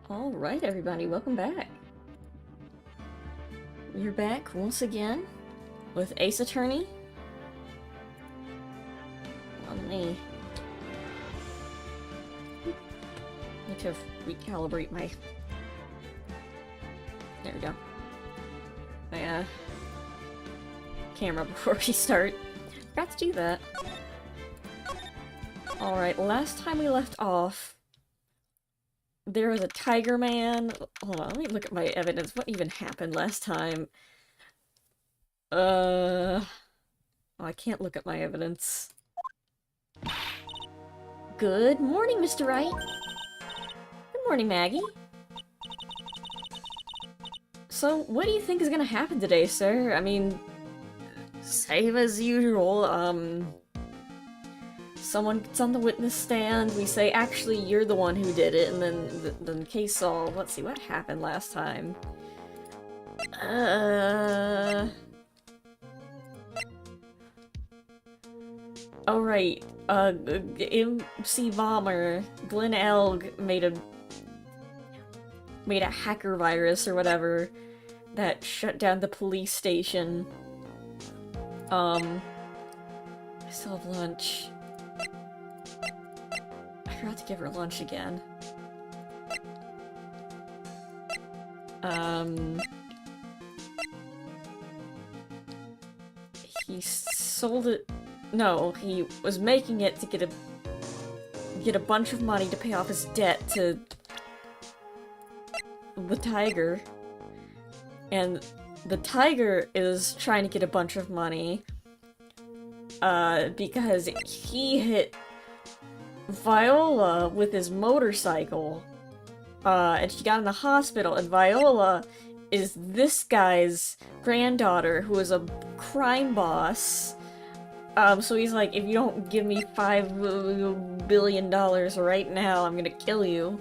Alright everybody, welcome back. You're back once again with Ace Attorney. Let me need to recalibrate my... There we go. My camera before we start. Forgot to do that. Alright, last time we left off, there was a Tiger Man. Hold on, let me look at my evidence. What even happened last time? Oh, I can't look at my evidence. Good morning, Mr. Wright. Good morning, Maggie. So, what do you think is gonna happen today, sir? I mean, same as usual, someone gets on the witness stand, we say, actually, you're the one who did it, and then the case solved. Let's see, what happened last time? Oh right, MC Bomber, Glenn Elg made a hacker virus or whatever that shut down the police station. I still have lunch. I forgot to give her lunch again. He sold it. No, he was making it to get a bunch of money to pay off his debt to the Tiger. And the Tiger is trying to get a bunch of money because he hit Viola with his motorcycle, and she got in the hospital, and Viola is this guy's granddaughter, who is a crime boss. So he's like, if you don't give me $5 billion right now, I'm gonna kill you,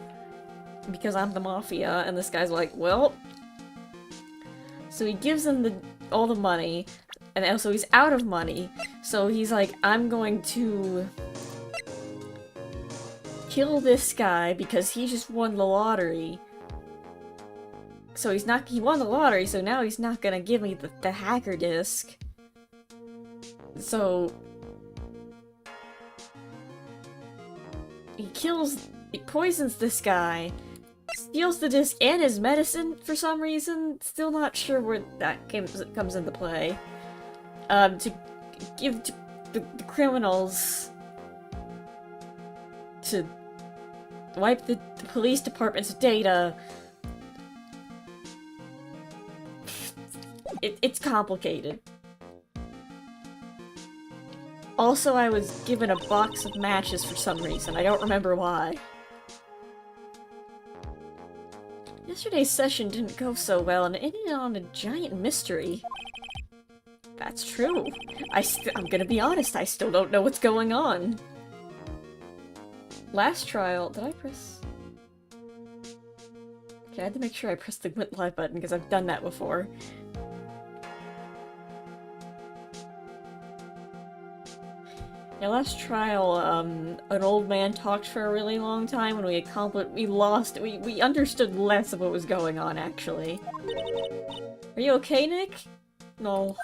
because I'm the mafia, and this guy's like, well... So he gives him all the money, and also he's out of money, so he's like, I'm going to kill this guy because he just won the lottery. So he won the lottery, so now he's not gonna give me the hacker disc. So he poisons this guy, steals the disc and his medicine for some reason. Still not sure where that comes into play. To give to the criminals to wipe the police department's data. It's complicated. Also, I was given a box of matches for some reason. I don't remember why. Yesterday's session didn't go so well, and it ended on a giant mystery. That's true. I'm gonna be honest, I still don't know what's going on. Last trial, did I press? Okay, I had to make sure I pressed the went live button, because I've done that before. Yeah, last trial, an old man talked for a really long time, and we understood less of what was going on, actually. Are you okay, Nick? No.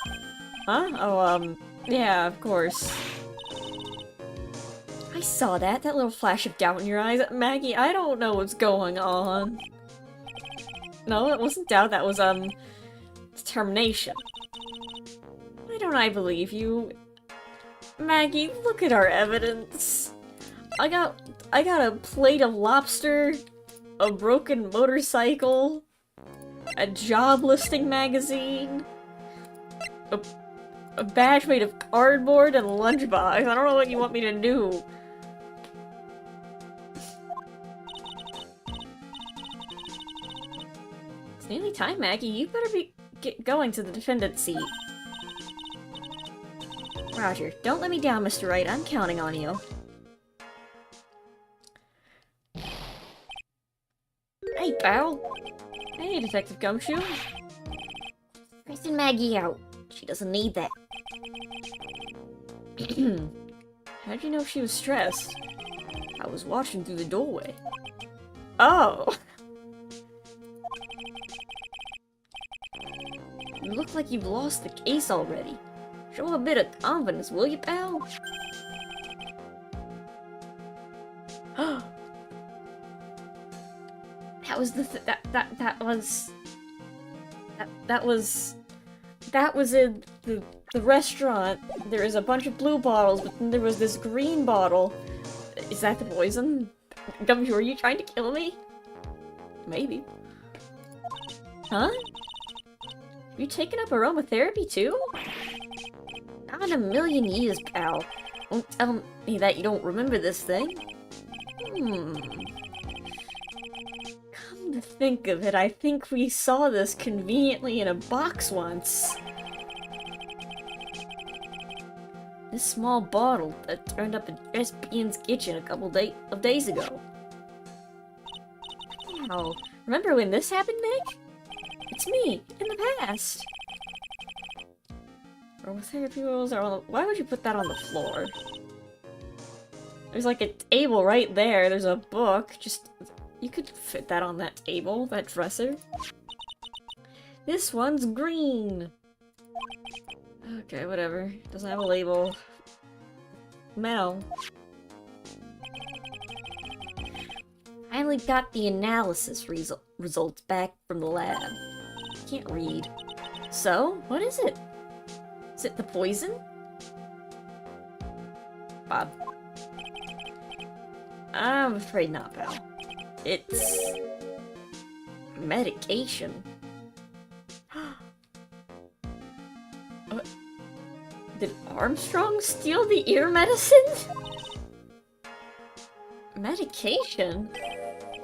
Huh? Oh, yeah, of course. I saw that little flash of doubt in your eyes. Maggie, I don't know what's going on. No, it wasn't doubt, that was, determination. Why don't I believe you? Maggie, look at our evidence. I got a plate of lobster, a broken motorcycle, a job listing magazine, a badge made of cardboard, and a lunchbox. I don't know what you want me to do. It's nearly time, Maggie. You better get going to the defendant's seat. Roger. Don't let me down, Mr. Wright. I'm counting on you. Hey, pal. Hey, Detective Gumshoe. Pressing Maggie out. She doesn't need that. How'd you know she was stressed? I was watching through the doorway. Oh! You look like you've lost the case already. Show a bit of confidence, will you, pal? That was that was in the restaurant. There is a bunch of blue bottles, but then there was this green bottle. Is that the poison? Gumshoe, are you trying to kill me? Maybe. Huh? You taking up aromatherapy too? Not in a million years, pal. Don't tell me that you don't remember this thing. Come to think of it, I think we saw this conveniently in a box once. This small bottle that turned up in Bean's kitchen a couple of days ago. Wow. Remember when this happened, Nick? It's me, in the past. Aromatherapy rolls are on the... Why would you put that on the floor? There's like a table right there. There's a book. Just... You could fit that on that table, that dresser. This one's green. Okay, whatever. Doesn't have a label. Metal. Finally got the analysis results back from the lab. Can't read. So, what is it? Is it the poison? Bob. I'm afraid not, pal. It's... medication. Did Armstrong steal the ear medicine? Medication?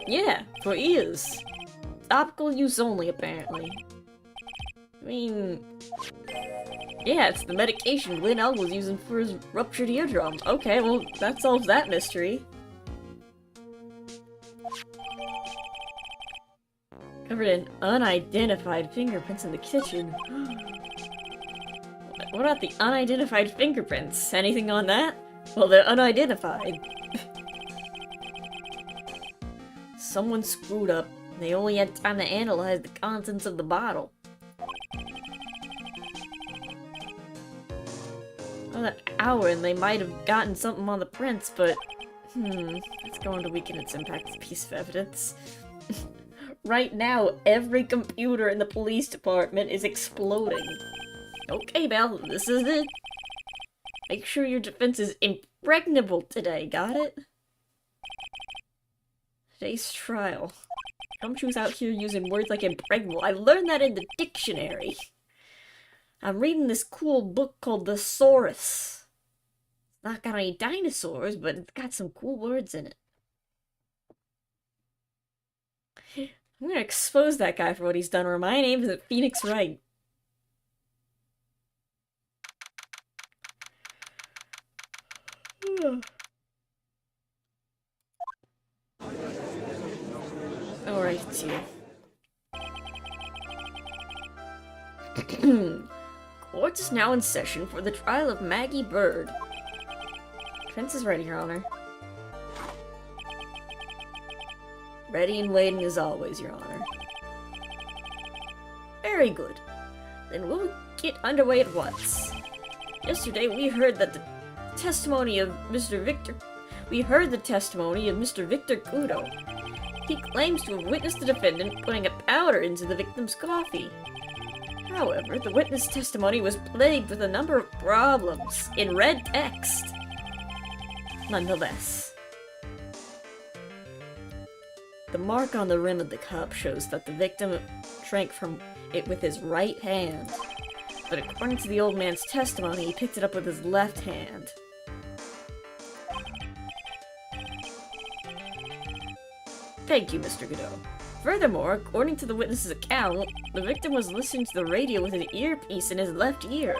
Yeah, for ears. Topical use only, apparently. I mean... Yeah, it's the medication Glenn Elg was using for his ruptured eardrum. Okay, well, that solves that mystery. Covered in unidentified fingerprints in the kitchen. What about the unidentified fingerprints? Anything on that? Well, they're unidentified. Someone screwed up. They only had time to analyze the contents of the bottle. Another hour and they might have gotten something on the prints, but... it's going to weaken its impact as a piece of evidence. Right now, every computer in the police department is exploding. Okay, Belle, this is it. Make sure your defense is impregnable today, got it? Today's trial. Gumshoe's out here using words like impregnable. I learned that in the dictionary. I'm reading this cool book called The Saurus. It's not got any dinosaurs, but it's got some cool words in it. I'm gonna expose that guy for what he's done, or my name is Phoenix Wright. Alrighty. Court is now in session for the trial of Maggie Bird. Defense is ready, Your Honor. Ready and waiting as always, Your Honor. Very good. Then we'll get underway at once. Yesterday we heard that the testimony of Mr. Victor... We heard the testimony of Mr. Victor Kudo. He claims to have witnessed the defendant putting a powder into the victim's coffee. However, the witness testimony was plagued with a number of problems, in red text. Nonetheless. The mark on the rim of the cup shows that the victim drank from it with his right hand. But according to the old man's testimony, he picked it up with his left hand. Thank you, Mr. Godot. Furthermore, according to the witness's account, the victim was listening to the radio with an earpiece in his left ear.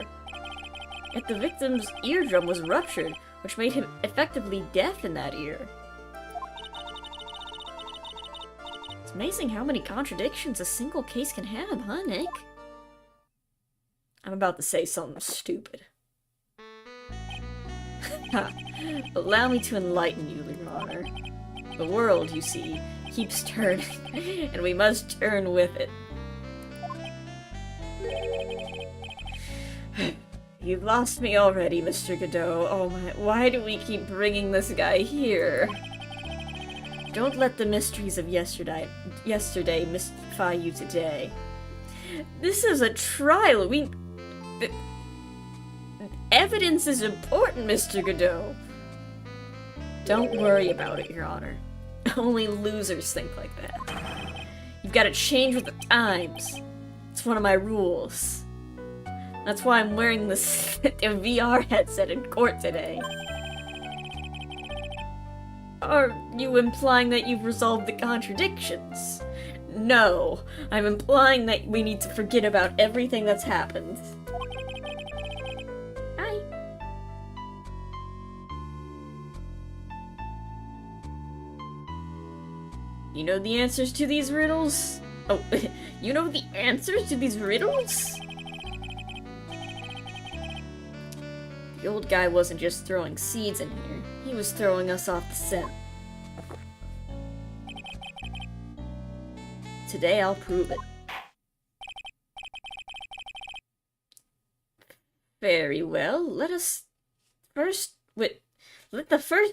Yet the victim's eardrum was ruptured, which made him effectively deaf in that ear. It's amazing how many contradictions a single case can have, huh, Nick? I'm about to say something stupid. Allow me to enlighten you, Your Honor. The world, you see, keeps turning, and we must turn with it. You've lost me already, Mr. Godot. Oh my, why do we keep bringing this guy here? Don't let the mysteries of yesterday mystify you today. This is a trial. Evidence is important, Mr. Godot. Don't worry about it, Your Honor. Only losers think like that. You've got to change with the times. It's one of my rules. That's why I'm wearing this VR headset in court today. Are you implying that you've resolved the contradictions? No, I'm implying that we need to forget about everything that's happened. Hi. You know the answers to these riddles? Oh, you know the answers to these riddles? The old guy wasn't just throwing seeds in here, he was throwing us off the scent. Today I'll prove it. Very well, let the first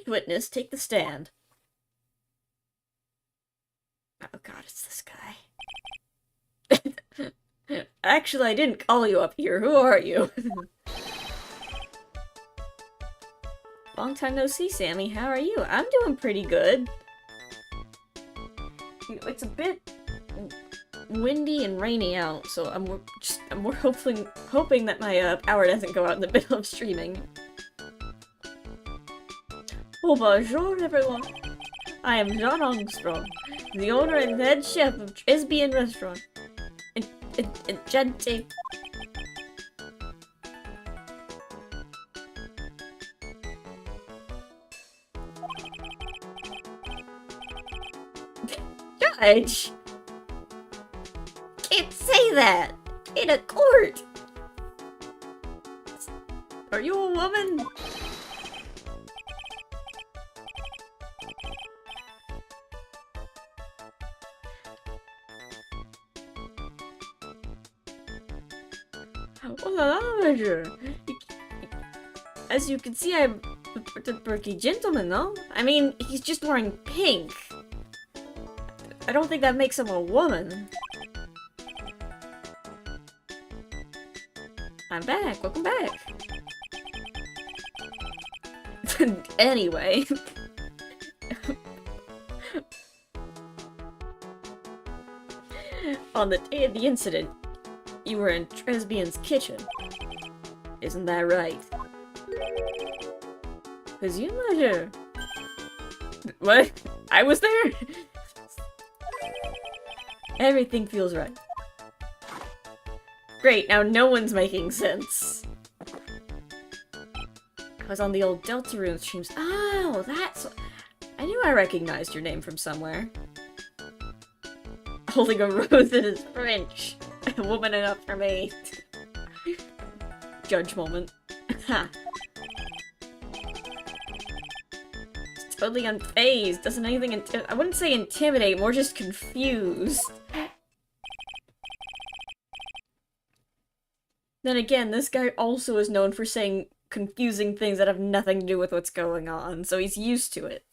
witness take the stand. Oh god, it's this guy. Actually, I didn't call you up here. Who are you? Long time no see, Sammy. How are you? I'm doing pretty good. It's a bit windy and rainy out, so I'm hoping that my power doesn't go out in the middle of streaming. Oh, bonjour, everyone. I am John Armstrong, the owner and head chef of Tresbian Restaurant. Gente. Judge! Can't say that! In a court! Are you a woman? Oh la la, Major! As you can see, I'm a perky gentleman, no? I mean, he's just wearing pink. I don't think that makes him a woman. I'm back. Welcome back. Anyway. On the day of the incident, you were in Tresbian's kitchen. Isn't that right? Was you, Major? What? I was there? Everything feels right. Great, now no one's making sense. I was on the old Deltarune streams. Oh, that's... I knew I recognized your name from somewhere. Holding a rose in his French. Woman enough for me. Judge moment. Ha. Totally unfazed. Doesn't anything I wouldn't say intimidate, more just confused. Then again, this guy also is known for saying confusing things that have nothing to do with what's going on, so he's used to it.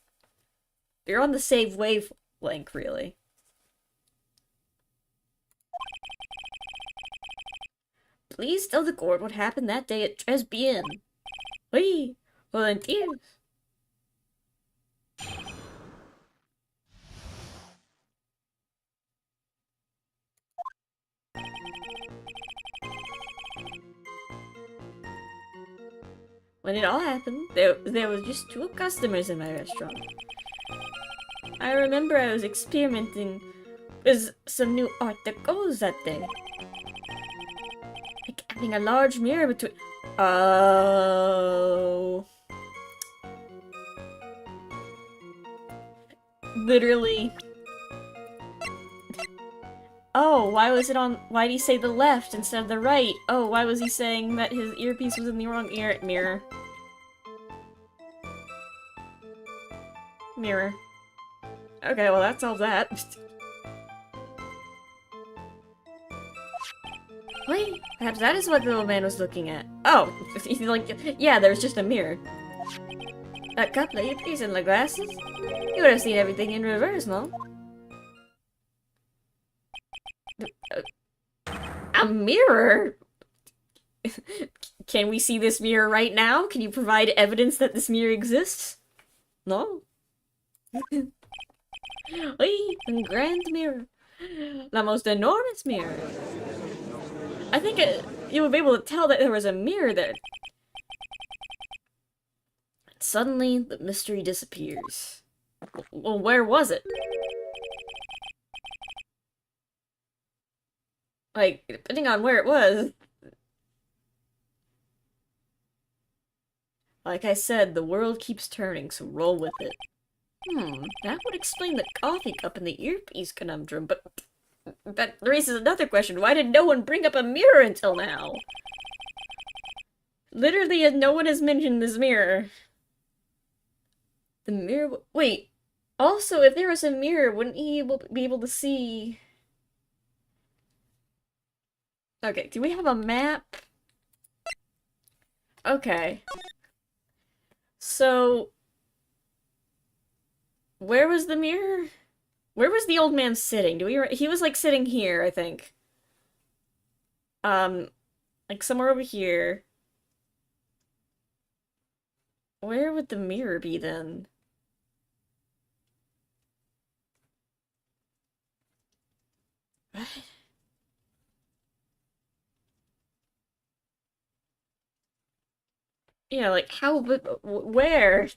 You're on the same wavelength, really. Please tell the court what happened that day at Tresbian. Oui, volunteers. When it all happened, there was just 2 customers in my restaurant. I remember I was experimenting with some new art decos that day. Like having a large mirror between... Oh... Literally. Oh, why was it on... Why'd he say the left instead of the right? Oh, why was he saying that his earpiece was in the wrong mirror? Mirror. Okay, well that's all that. Wait, perhaps that is what the old man was looking at. Oh, he's like, yeah, there's just a mirror. That couple of hippies and the glasses? You would have seen everything in reverse, no? A mirror? Can we see this mirror right now? Can you provide evidence that this mirror exists? No? Wait, a grand mirror. The most enormous mirror. I think you would be able to tell that there was a mirror there. Suddenly, the mystery disappears. Well, where was it? Like, depending on where it was. Like I said, the world keeps turning, so roll with it. That would explain the coffee cup and the earpiece conundrum, but that raises another question. Why did no one bring up a mirror until now? Literally, no one has mentioned this mirror. The mirror... Wait. Also, if there was a mirror, wouldn't he be able to see... Okay, do we have a map? Okay. So... Where was the mirror? Where was the old man sitting? He was, like, sitting here, I think. Like, somewhere over here. Where would the mirror be, then? What? Yeah, like, how, but where?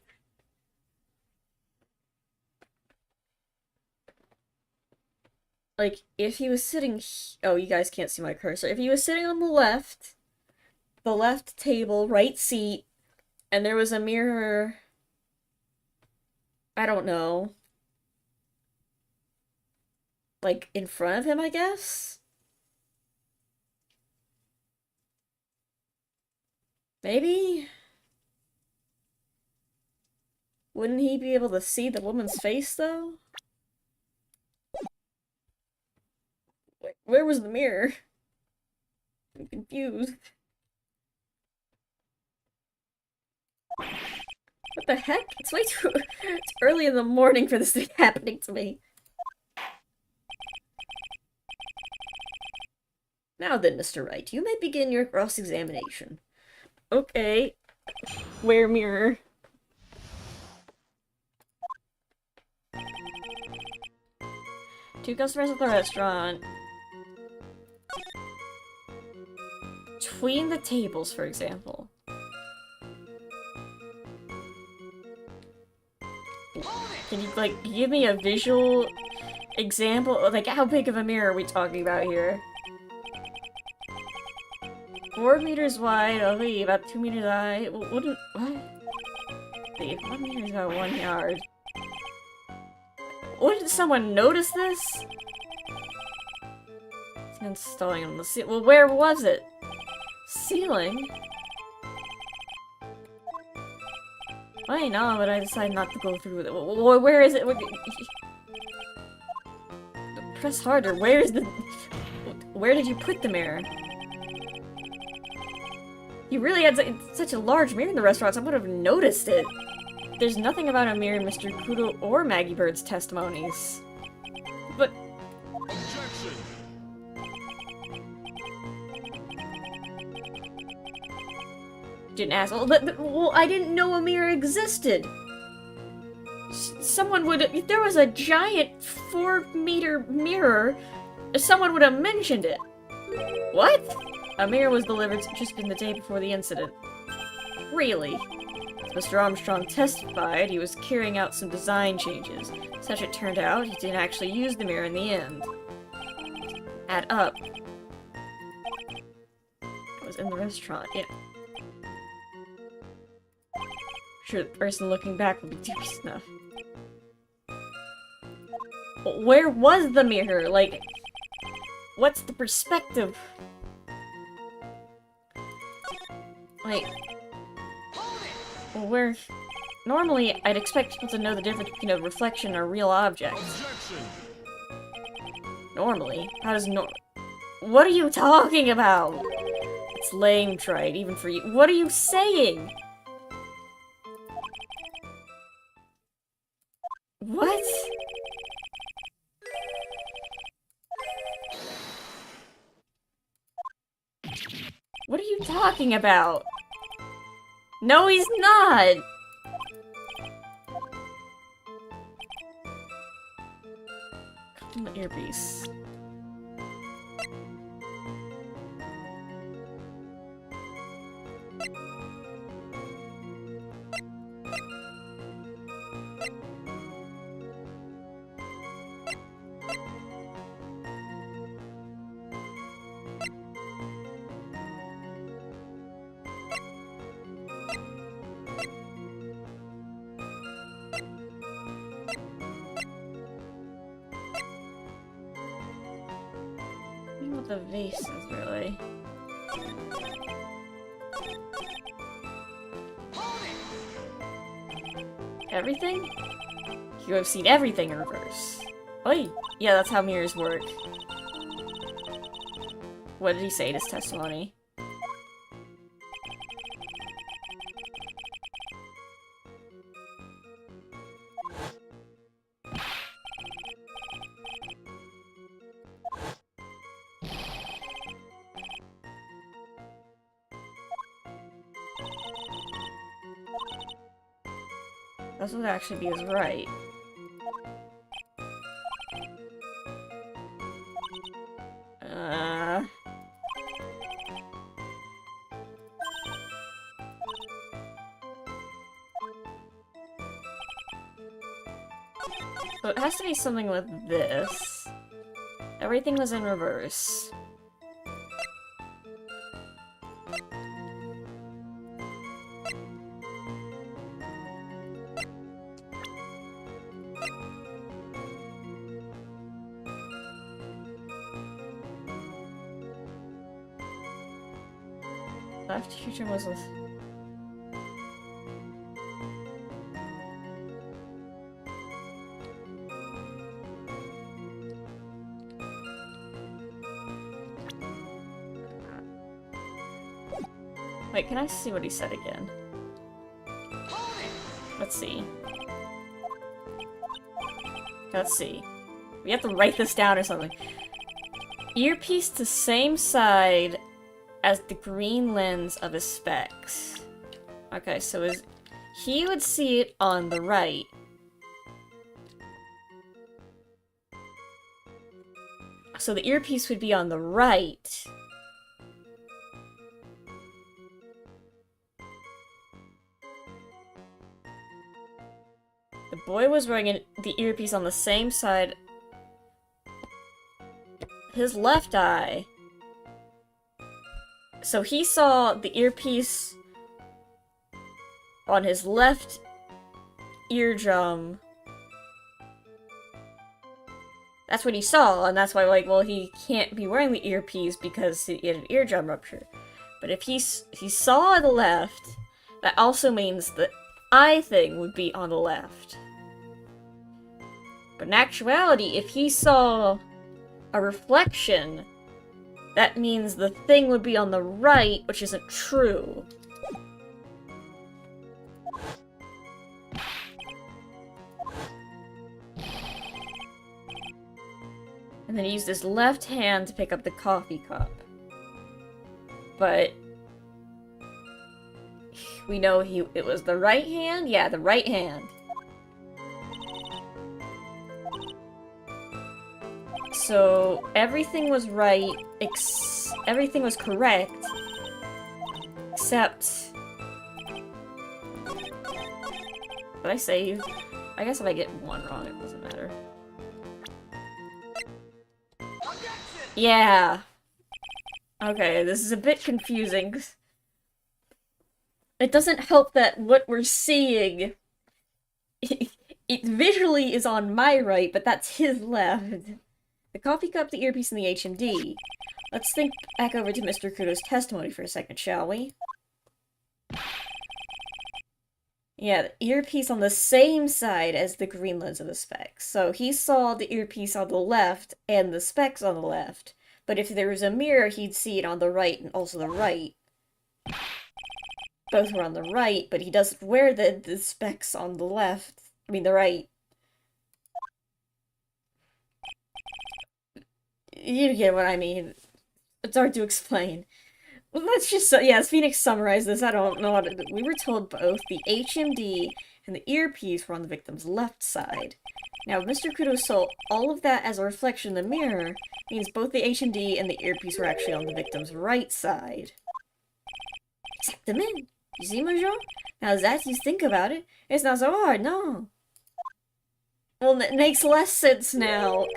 Like, if he was sitting oh, you guys can't see my cursor. If he was sitting on the left table, right seat, and there was a mirror... I don't know. Like, in front of him, I guess? Maybe? Wouldn't he be able to see the woman's face, though? Where was the mirror? I'm confused. What the heck? It's way too... It's early in the morning for this to be happening to me. Now then, Mr. Wright, you may begin your cross-examination. Okay. Where mirror? Two customers at the restaurant. Between the tables, for example. Can you, like, give me a visual example? Like, how big of a mirror are we talking about here? 4 meters wide, okay, about 2 meters high. Wouldn't... What? Wait, 1 meter is about 1 yard. Wouldn't someone notice this? It's installing on the ceiling. Well, where was it? Ceiling? Wait, no, but I decided not to go through with it. Where is it? Press harder. Where is the... Where did you put the mirror? You really had such a large mirror in the restaurant, I would have noticed it. There's nothing about a mirror in Mr. Kudo or Maggie Bird's testimonies. But... Objection! Didn't ask. Well, I didn't know a mirror existed. Someone would... If there was a giant 4-meter mirror, someone would have mentioned it. What? A mirror was delivered just in the day before the incident. Really? As Mr. Armstrong testified, he was carrying out some design changes. Such it turned out, he didn't actually use the mirror in the end. Add up. I was in the restaurant, yeah. Sure, the person looking back would be dubious enough. But where was the mirror? Like, what's the perspective? Like, well, where... Normally, I'd expect people to know the difference between a reflection and a real object. Objection. Normally. How does What are you talking about? It's lame, Wright, even for you. What are you saying? What? What are you talking about? No, he's not! An earpiece. What the vase is, really. Everything? You have seen everything in reverse. Oi! Yeah, that's how mirrors work. What did he say in his testimony? That's what actually be is right. So it has to be something with this. Everything was in reverse. Left future was with... Wait, can I see what he said again? Let's see. Let's see. We have to write this down or something. Earpiece to same side as the green lens of his specs. Okay, so he would see it on the right. So the earpiece would be on the right. The boy was wearing the earpiece on the same side. His left eye. So he saw the earpiece on his left eardrum. That's what he saw, and that's why, like, well, he can't be wearing the earpiece because he had an eardrum rupture. But if he saw the left, that also means the eye thing would be on the left. But in actuality, if he saw a reflection, that means the thing would be on the right, which isn't true. And then he used his left hand to pick up the coffee cup. But we know it was the right hand? Yeah, the right hand. So everything was right, everything was correct, except... Did I save? I guess if I get one wrong, it doesn't matter. Yeah. Okay, this is a bit confusing. It doesn't help that what we're seeing... It visually is on my right, but that's his left. The coffee cup, the earpiece, and the HMD. Let's think back over to Mr. Kudo's testimony for a second, shall we? Yeah, the earpiece on the same side as the green lens of the specs. So he saw the earpiece on the left and the specs on the left, But if there was a mirror, he'd see it on the right and also the right. Both were on the right, but he doesn't wear the specs on the left. I mean, the right. You get what I mean. It's hard to explain. Well, let's just, yeah, as Phoenix summarized this, I don't know what we were told both the HMD and the earpiece were on the victim's left side. Now, Mr. Kudo saw all of that as a reflection in the mirror, means both the HMD and the earpiece were actually on the victim's right side. Exactamente. You see, Major? Now, as you think about it, it's not so hard, no. Well, it makes less sense now.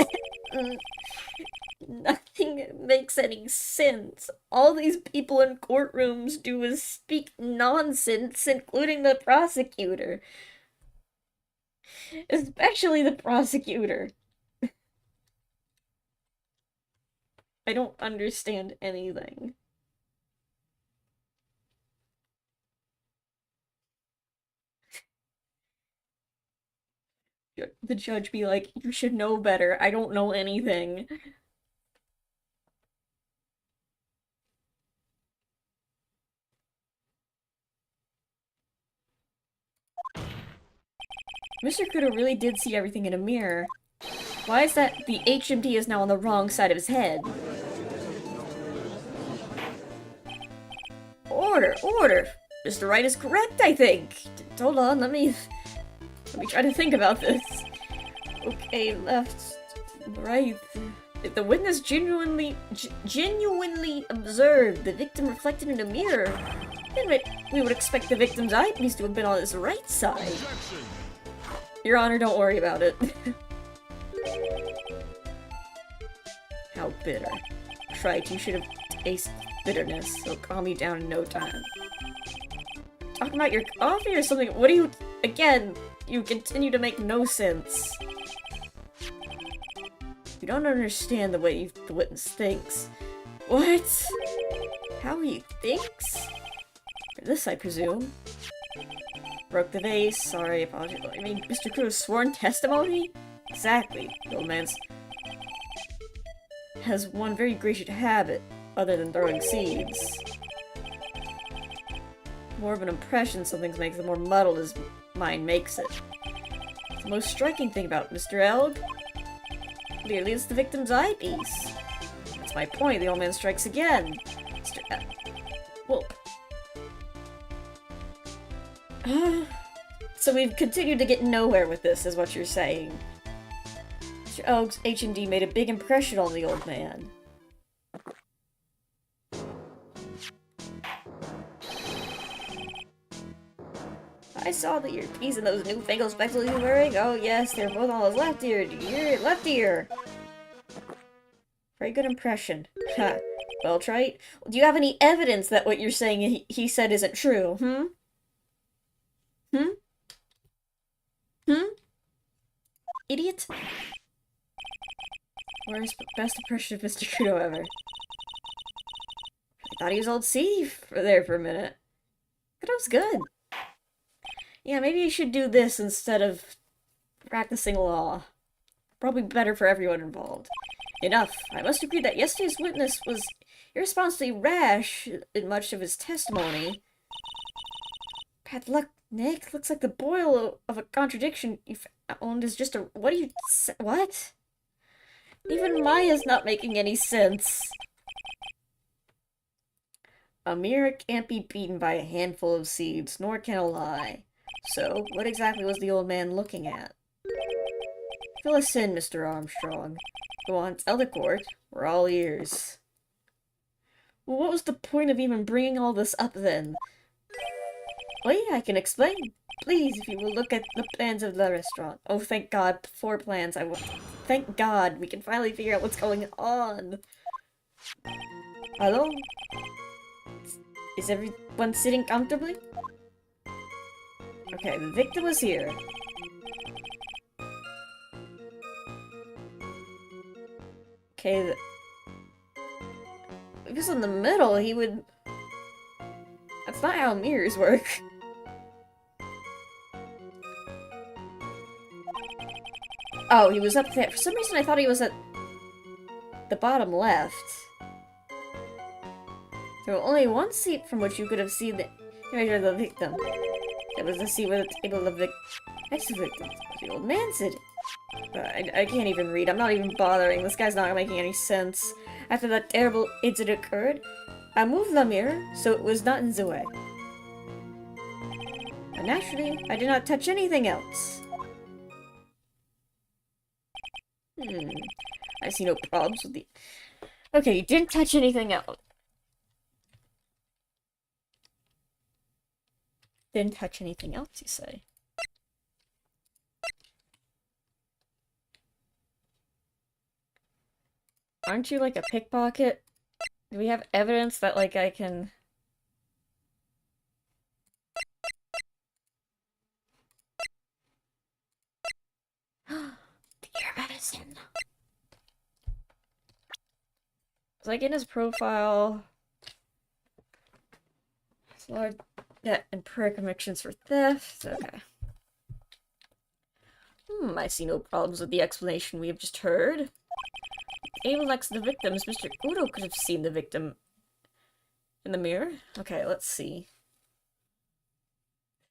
Nothing makes any sense. All these people in courtrooms do is speak nonsense, including the prosecutor. Especially the prosecutor. I don't understand anything. The judge be like, you should know better. I don't know anything. Mr. Kudo really did see everything in a mirror. Why is that the HMD is now on the wrong side of his head? Order! Order! Mr. Wright is correct, I think! Hold on, let me try to think about this. Okay, left, right. If the witness genuinely observed the victim reflected in a mirror, then we would expect the victim's eyepiece to have been on his right side. Your Honor, don't worry about it. How bitter. Wright, you should have tasted bitterness. It'll calm you down in no time. Talking about your coffee or something? What do you... Again, you continue to make no sense. You don't understand the way the witness thinks. What? How he thinks? For this, I presume. Broke the vase. Sorry, apologies. I mean, Mr. Kudo's sworn testimony? Exactly. The old man's has one very gracious habit, other than throwing seeds. More of an impression something makes, the more muddled his mind makes it. The most striking thing about Mr. Elg? Clearly it's the victim's eyepiece. That's my point, the old man strikes again. Mr. Elg. Well... So we've continued to get nowhere with this, is what you're saying. Mr. Elg's H&D made a big impression on the old man. I saw the earpiece and those newfangled spectacles you were wearing. Oh yes, they're both on his left ear. Left ear! Very good impression. Ha. Well, Wright, do you have any evidence that what you're saying he said isn't true? Idiot? Where's the best impression of Mr. Kudo ever? I thought he was old C there for a minute. But it was good. Yeah, maybe you should do this instead of practicing law. Probably better for everyone involved. Enough. I must agree that yesterday's witness was irresponsibly rash in much of his testimony. Bad luck, Nick. Looks like the boil of a contradiction you found is just a... What do you... What? Even Maya's not making any sense. A mirror can't be beaten by a handful of seeds, nor can a lie. So, what exactly was the old man looking at? Fill us in, Mr. Armstrong. Go on, tell the court. We're all ears. Well, what was the point of even bringing all this up then? Oh yeah, I can explain. Please, if you will look at the plans of the restaurant. Oh, thank God, 4 plans. Thank God, we can finally figure out what's going on. Hello? Is everyone sitting comfortably? Okay, the victim was here. Okay, if he was in the middle, he would... That's not how mirrors work. Oh, he was up there. For some reason, I thought he was at... the bottom left. There was only one seat from which you could have seen the image of the victim. It was the seat where the table of the next to the victim, the old man sitting. I can't even read. I'm not even bothering. This guy's not making any sense. After that terrible incident occurred, I moved the mirror so it was not in the way. And naturally, I did not touch anything else. I see no problems with the... Okay, you didn't touch anything else. Didn't touch anything else, you say? Aren't you like a pickpocket? Do we have evidence that like I can... The ear medicine! It's like in his profile... Large debt and prior convictions for theft. Okay. I see no problems with the explanation we have just heard. Able next to the victims, Mr. Udo could have seen the victim in the mirror. Okay, let's see.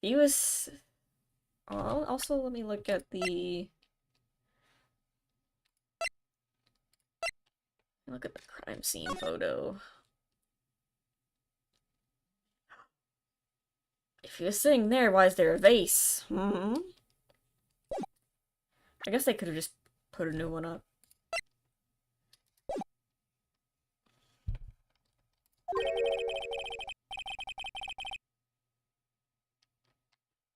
He was... Oh, also, let me look at the... Look at the crime scene photo. If he was sitting there, why is there a vase? I guess they could have just put a new one up.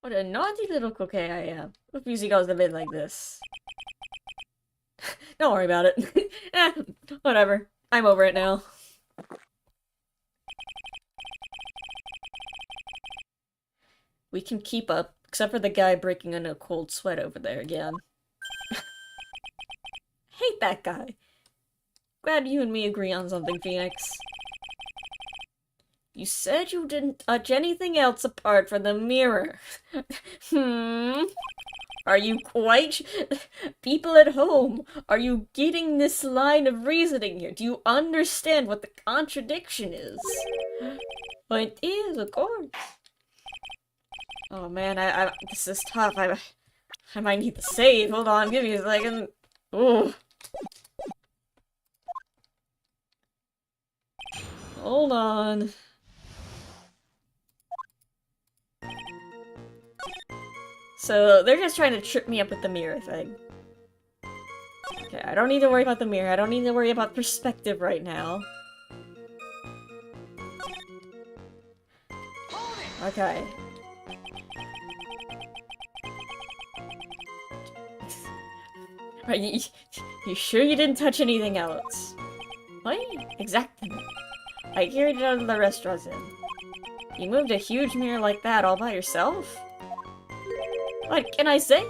What a naughty little coquet I am. Hope Fusey goes to bed like this. Don't worry about it. Whatever. I'm over it now. We can keep up, except for the guy breaking in a cold sweat over there again. Hate that guy. Glad you and me agree on something, Phoenix. You said you didn't touch anything else apart from the mirror. Are you quite... People at home, are you getting this line of reasoning here? Do you understand what the contradiction is? Well, it is, of course. Oh man, this is tough. I might need to save. Hold on, give me a second. Ooh. Hold on. So, they're just trying to trip me up with the mirror thing. Okay, I don't need to worry about the mirror. I don't need to worry about perspective right now. Okay. Are you sure you didn't touch anything else? What? Exactly. I carried it out of the restaurant in. You moved a huge mirror like that all by yourself? What can I say?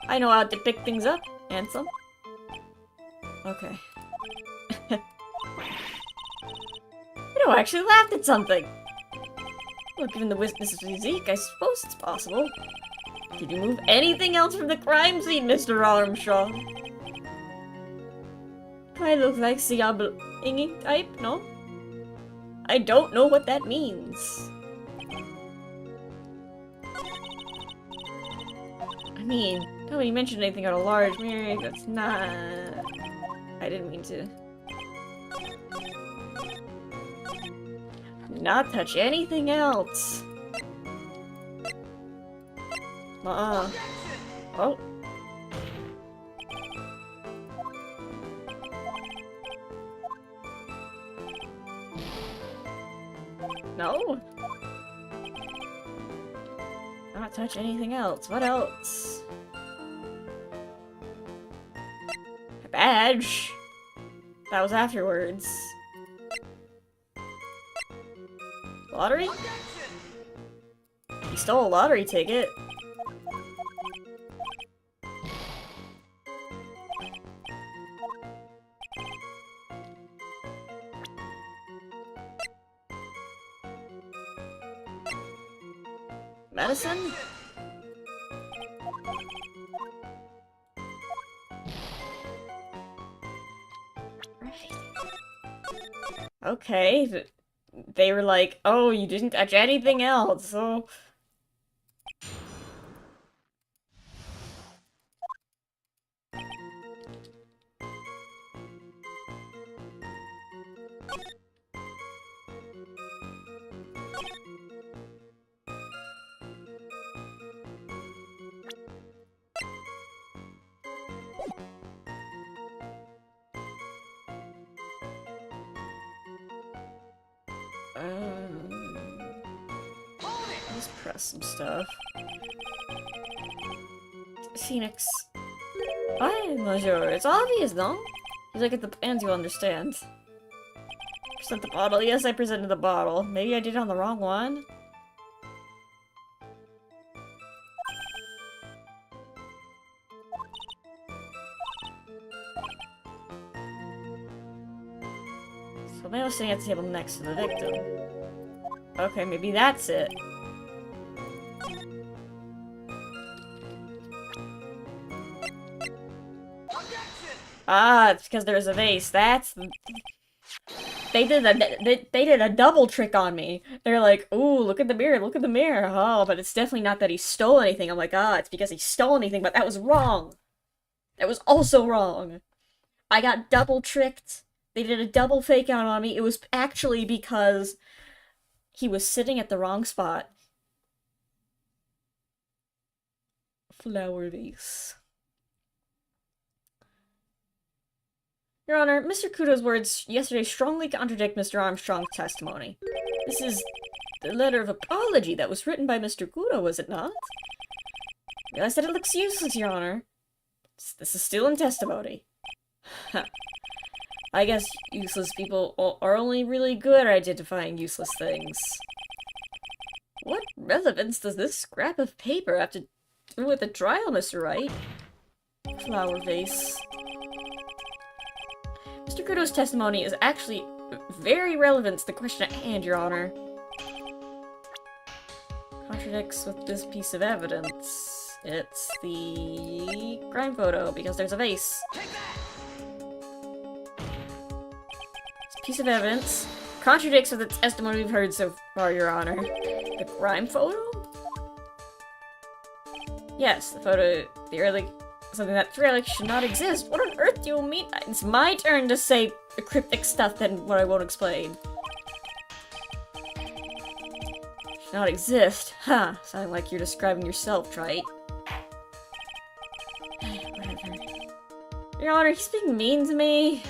I know how to pick things up, handsome. Okay. I actually laughed at something. Well, given the witness's physique, I suppose it's possible. Did you move anything else from the crime scene, Mr. Armstrong? Do I look like Siabling type? No? I don't know what that means. I mean, nobody mentioned anything about a large mirror. That's not... I didn't mean to. Not touch anything else. Oh. No. Not touch anything else. What else? A badge. That was afterwards. Lottery? He stole a lottery ticket. Medicine? Right. Okay. They were like, oh, you didn't touch anything else, so... Let's press some stuff. Phoenix. Why, monsieur? It's obvious, no? You look at the plans, you'll understand. Present the bottle. Yes, I presented the bottle. Maybe I did it on the wrong one? So maybe I was sitting at the table next to the victim. Okay, maybe that's it. Ah, it's because there's a vase. That's... They did a double trick on me. They're like, ooh, look at the mirror, look at the mirror. Oh, but it's definitely not that he stole anything. I'm like, ah, it's because he stole anything, but that was wrong. That was also wrong. I got double tricked. They did a double fake out on me. It was actually because he was sitting at the wrong spot. Flower vase. Your Honor, Mr. Kudo's words yesterday strongly contradict Mr. Armstrong's testimony. This is the letter of apology that was written by Mr. Kudo, was it not? I realize that it looks useless, Your Honor. This is still in testimony. I guess useless people are only really good at identifying useless things. What relevance does this scrap of paper have to do with the trial, Mr. Wright? Flower vase. Mr. Kudo's testimony is actually very relevant to the question at hand, Your Honor. Contradicts with this piece of evidence. It's the crime photo, because there's a vase. This piece of evidence contradicts with the testimony we've heard so far, Your Honor. The crime photo? Yes, the photo, something that theoretically should not exist. What on earth do you mean? It's my turn to say cryptic stuff than what I won't explain. Should not exist. Huh. Sounding like you're describing yourself, right? Whatever. Your Honor, he's being mean to me.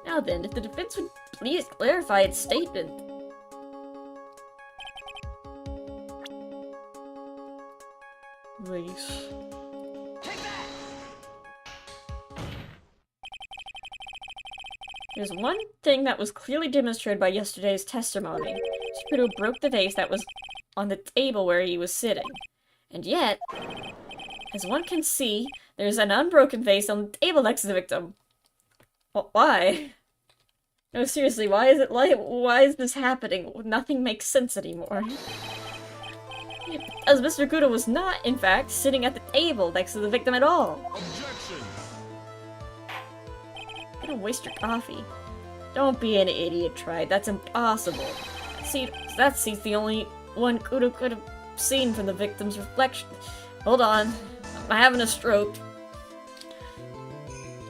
Now then, if the defense would please clarify its statement. Vase. There's one thing that was clearly demonstrated by yesterday's testimony. Shikudo broke the vase that was on the table where he was sitting. And yet, as one can see, there's an unbroken vase on the table next to the victim. Well, why? No, seriously, why is this happening? Nothing makes sense anymore. As Mr. Kudo was not, in fact, sitting at the table next to the victim at all. Objection! You're gonna waste your coffee. Don't be an idiot, Wright. That's impossible. See, that seat's the only one Kudo could have seen from the victim's reflection. Hold on. I'm having a stroke.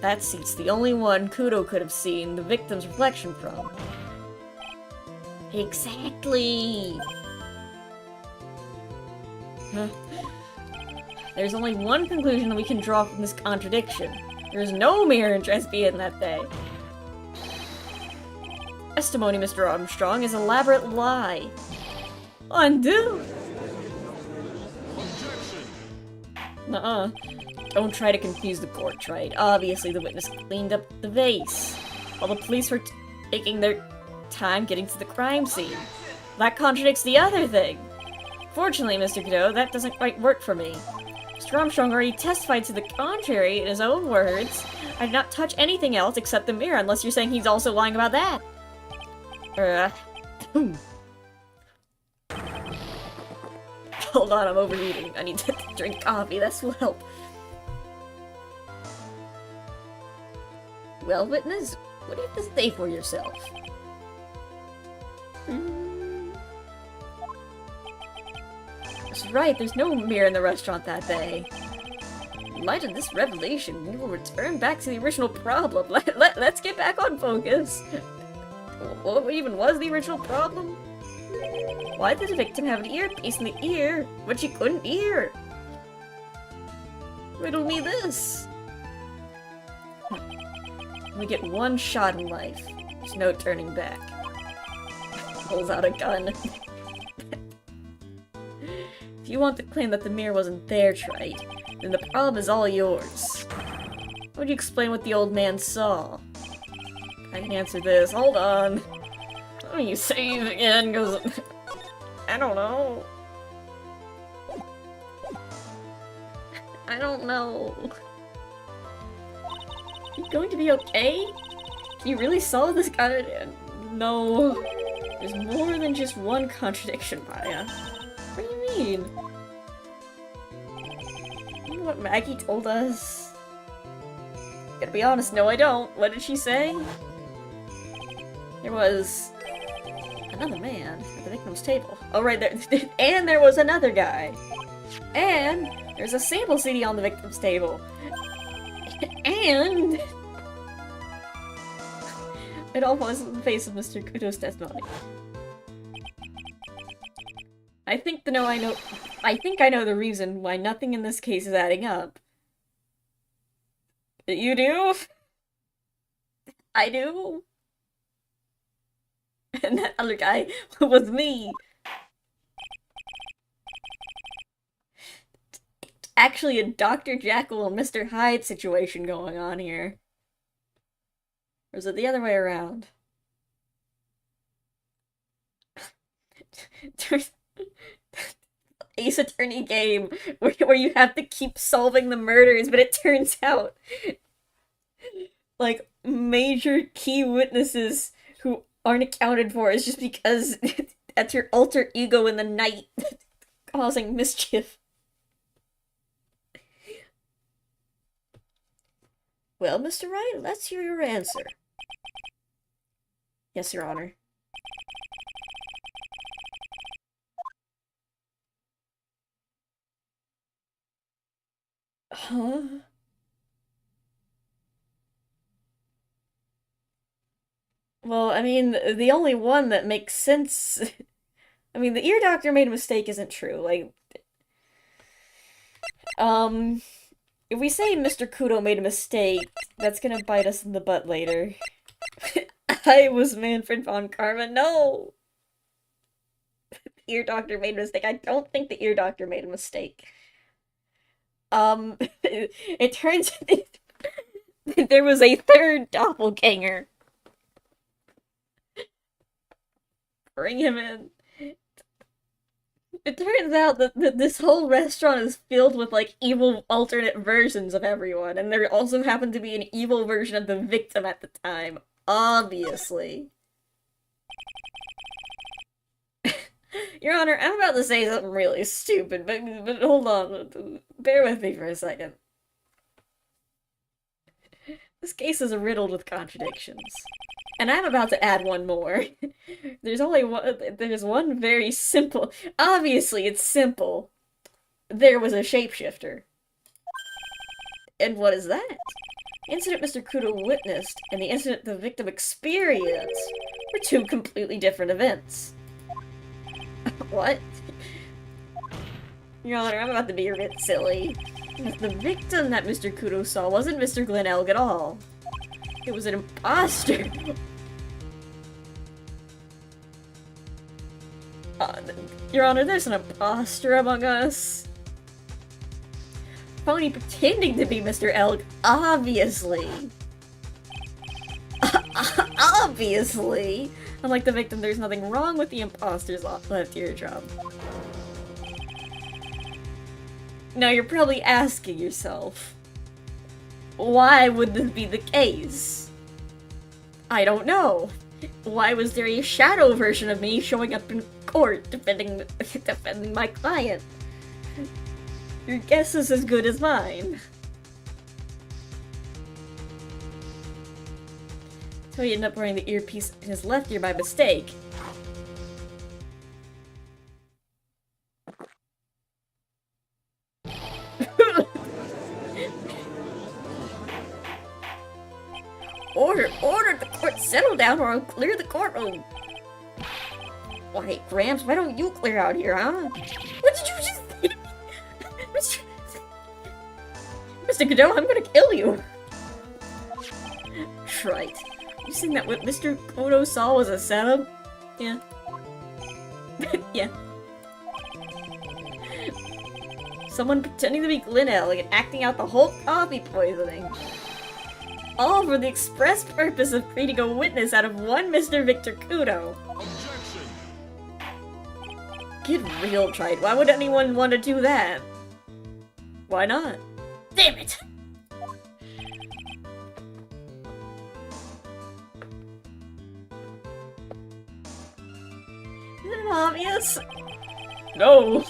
That seat's the only one Kudo could have seen the victim's reflection from. Exactly! There's only one conclusion that we can draw from this contradiction. There's no mirror in Dresby in that day. Testimony, Mr. Armstrong, is an elaborate lie. Undo! Nuh-uh. Don't try to confuse the court, Wright. Obviously, the witness cleaned up the vase, while the police were taking their time getting to the crime scene. That contradicts the other thing. Fortunately, Mr. Kudo, that doesn't quite work for me. Mr. Armstrong already testified to the contrary in his own words. I did not touch anything else except the mirror, unless you're saying he's also lying about that. Hold on, I'm overeating. I need to drink coffee, this will help. Well, witness, what do you have to say for yourself? That's right, there's no mirror in the restaurant that day. In light of this revelation, we will return back to the original problem. Let's get back on focus. What even was the original problem? Why did the victim have an earpiece in the ear when she couldn't hear? Riddle me this. We get one shot in life. There's no turning back. Pulls out a gun. If you want to claim that the mirror wasn't there, Wright, then the problem is all yours. How would you explain what the old man saw? I can answer this. Hold on. Let me say it again, because I don't know. I don't know. You going to be okay? You really saw this guy? No. There's more than just one contradiction, Maya. What do you mean? You know what Maggie told us? Gotta be honest, no I don't. What did she say? There was another man at the victim's table. Oh right, there and there was another guy. And there's a sample CD on the victim's table. And it all was in the face of Mr. Kuto's testimony. I think I know the reason why nothing in this case is adding up. You do? I do? And that other guy was me. Actually a Dr. Jekyll and Mr. Hyde situation going on here. Or is it the other way around? Ace Attorney game where you have to keep solving the murders, but it turns out like major key witnesses who aren't accounted for is just because that's your alter ego in the night causing mischief. Well, Mr. Wright, let's hear your answer. Yes, Your Honor. Huh? Well, I mean, the only one that makes sense... I mean, the ear doctor made a mistake isn't true. Like, if we say Mr. Kudo made a mistake, that's gonna bite us in the butt later. I was Manfred von Karma. No! The ear doctor made a mistake. I don't think the ear doctor made a mistake. It turns there was a third doppelganger. Bring him in. It turns out that this whole restaurant is filled with, like, evil alternate versions of everyone, and there also happened to be an evil version of the victim at the time. Obviously. Your Honor, I'm about to say something really stupid, but hold on. Bear with me for a second. This case is riddled with contradictions. And I'm about to add one more. There's one very simple... Obviously, it's simple. There was a shapeshifter. And what is that? The incident Mr. Kudo witnessed and the incident the victim experienced were two completely different events. What? Your Honor, I'm about to be a bit silly. The victim that Mr. Kudo saw wasn't Mr. Glenn Elg at all. It was an imposter! Your Honor, there's an imposter among us. Phony pretending to be Mr. Elg, obviously. Obviously! Unlike the victim, there's nothing wrong with the imposter's left eardrum. Now you're probably asking yourself, why would this be the case? I don't know. Why was there a shadow version of me showing up in court defending my client? Your guess is as good as mine. So he ended up wearing the earpiece in his left ear by mistake. Order! The court settle down or I'll clear the courtroom! Why, Gramps, why don't you clear out here, huh? What did you just say? Mr. Godot, I'm gonna kill you! Right. You think that what Mr. Kodo saw was a setup? Yeah. Yeah. Someone pretending to be Glenelg and acting out the whole coffee poisoning. All for the express purpose of creating a witness out of one Mr. Victor Kudo. Objection! Get real, Trite. Why would anyone want to do that? Why not? Damn it! Isn't it obvious? No!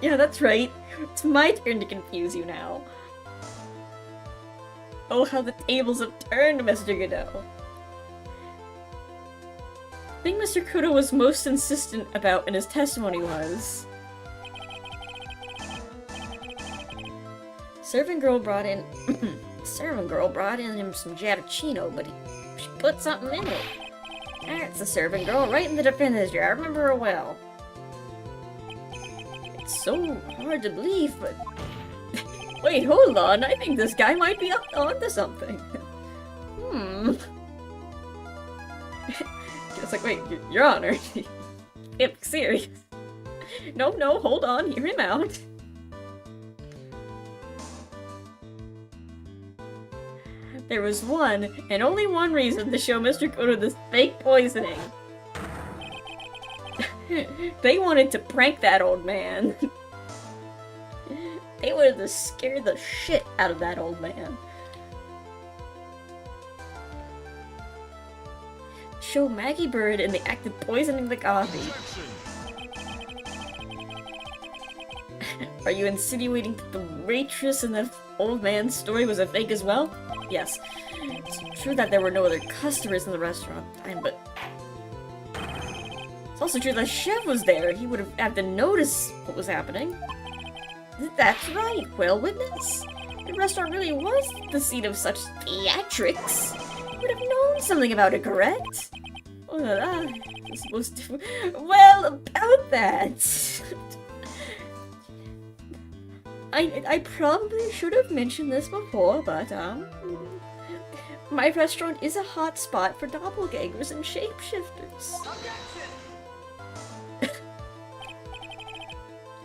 Yeah, that's right. It's my turn to confuse you now. Oh, how the tables have turned, Mr. Godot. The thing Mr. Kudo was most insistent about in his testimony was... Servant girl brought in him some Giappuccino, but she put something in it. That's the servant girl, right in the defendant's jar. I remember her well. It's so hard to believe, but... Wait, hold on. I think this guy might be onto something. It's like, wait, Your Honor. Can't be serious. No, hold on. Hear him out. There was one, and only one reason to show Mr. Kodo this fake poisoning. They wanted to prank that old man. They wanted to scare the shit out of that old man. Show Maggie Bird in the act of poisoning the coffee. Are you insinuating that the waitress in the old man's story was a fake as well? Yes. It's true that there were no other customers in the restaurant time, but... It's also true that the chef was there. He would have had to notice what was happening. That's right, well witness. The restaurant really was the scene of such theatrics. You would have known something about it, correct? Oh la la. It's supposed to... Well, about that... I probably should have mentioned this before, but, my restaurant is a hot spot for doppelgangers and shapeshifters.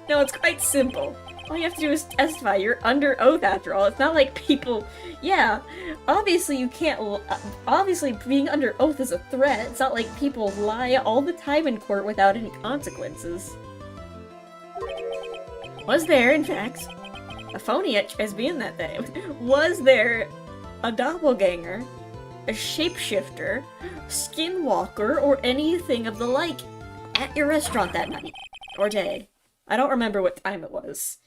No, it's quite simple. All you have to do is testify. You're under oath after all. It's not like people... Yeah, obviously you can't... Obviously being under oath is a threat. It's not like people lie all the time in court without any consequences. Was there, in fact, a phony at being that day? Was there a doppelganger, a shapeshifter, skinwalker, or anything of the like at your restaurant that night? Or day? I don't remember what time it was.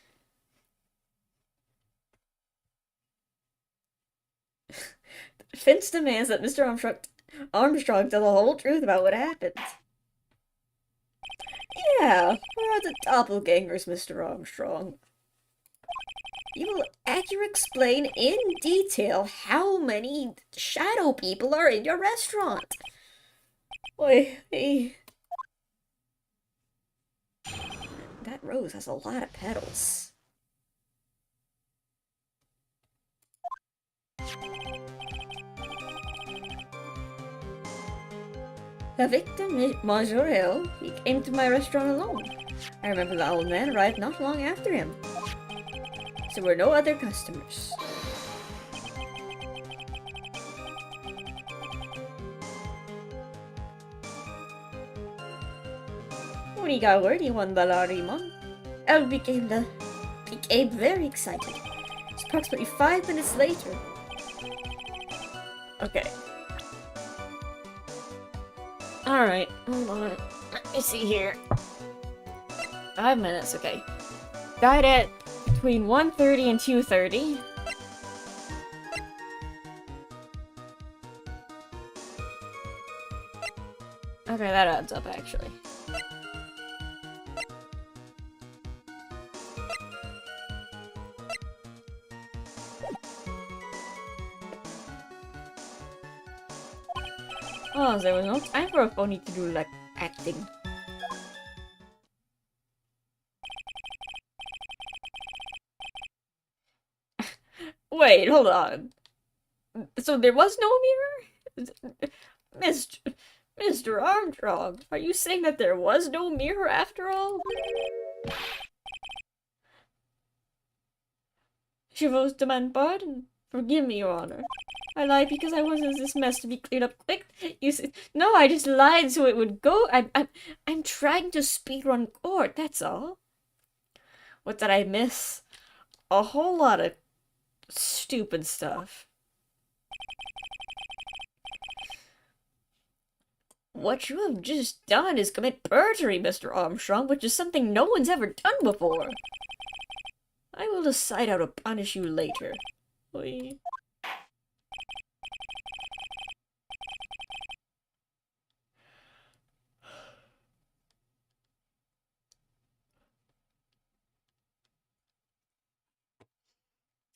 The defense demands that Mr. Armstrong tell the whole truth about what happened. Yeah, where are the doppelgangers, Mr. Armstrong? You will accurately explain in detail how many shadow people are in your restaurant. Boy, hey. That rose has a lot of petals. The victim, Majorel, he came to my restaurant alone. I remember the old man arrived not long after him. There were no other customers. When he got word he won the lottery, Mom, Elle became very excited. It's approximately 5 minutes later. Okay. Alright, hold on. Let me see here. 5 minutes, okay. Died at between 1:30 and 2:30. Okay, that adds up, actually. Oh, there was no time for a phony to do, like, acting. Wait, hold on. So there was no mirror? Mr. Armstrong, are you saying that there was no mirror after all? Chevaux demand pardon. Forgive me, Your Honor. I lied because I wanted this mess to be cleared up quick. You said, no, I just lied so it would go. I'm trying to speedrun court, that's all. What did I miss? A whole lot of stupid stuff. What you have just done is commit perjury, Mr. Armstrong, which is something no one's ever done before. I will decide how to punish you later. Oi.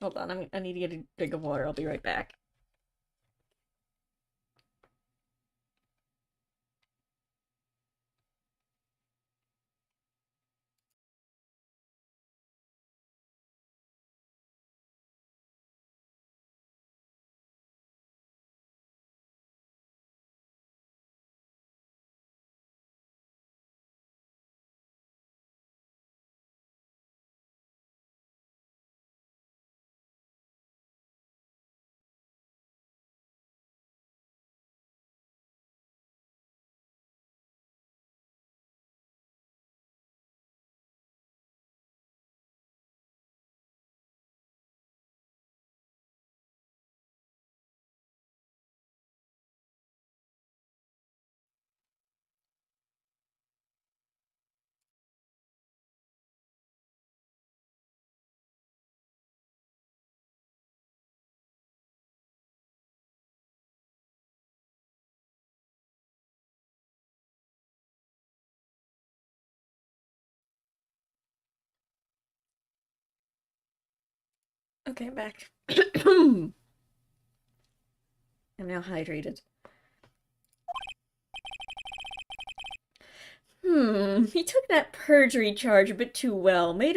Hold on, I need to get a drink of water. I'll be right back. Okay, I'm back. I'm now hydrated. He took that perjury charge a bit too well. We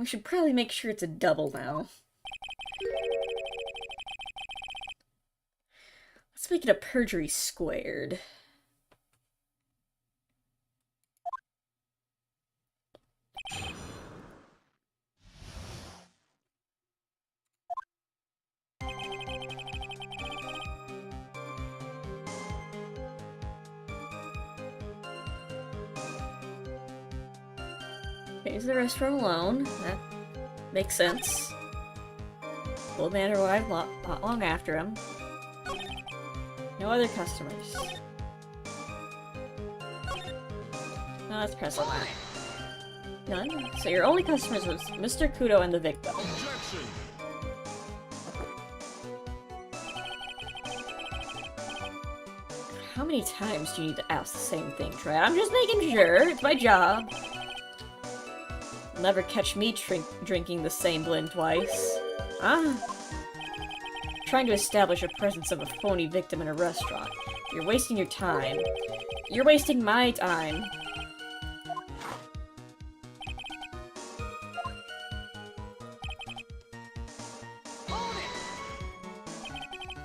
should probably make sure it's a double now. Let's make it a perjury squared. Okay, is the restaurant alone? That makes sense. Old man arrived not long after him. No other customers. No, let's press on that. None? So your only customers was Mr. Kudo and the victim. Objection. How many times do you need to ask the same thing, Trey? I'm just making sure. It's my job. You'll never catch me drinking the same blend twice. Ah. Trying to establish a presence of a phony victim in a restaurant. You're wasting your time. You're wasting my time.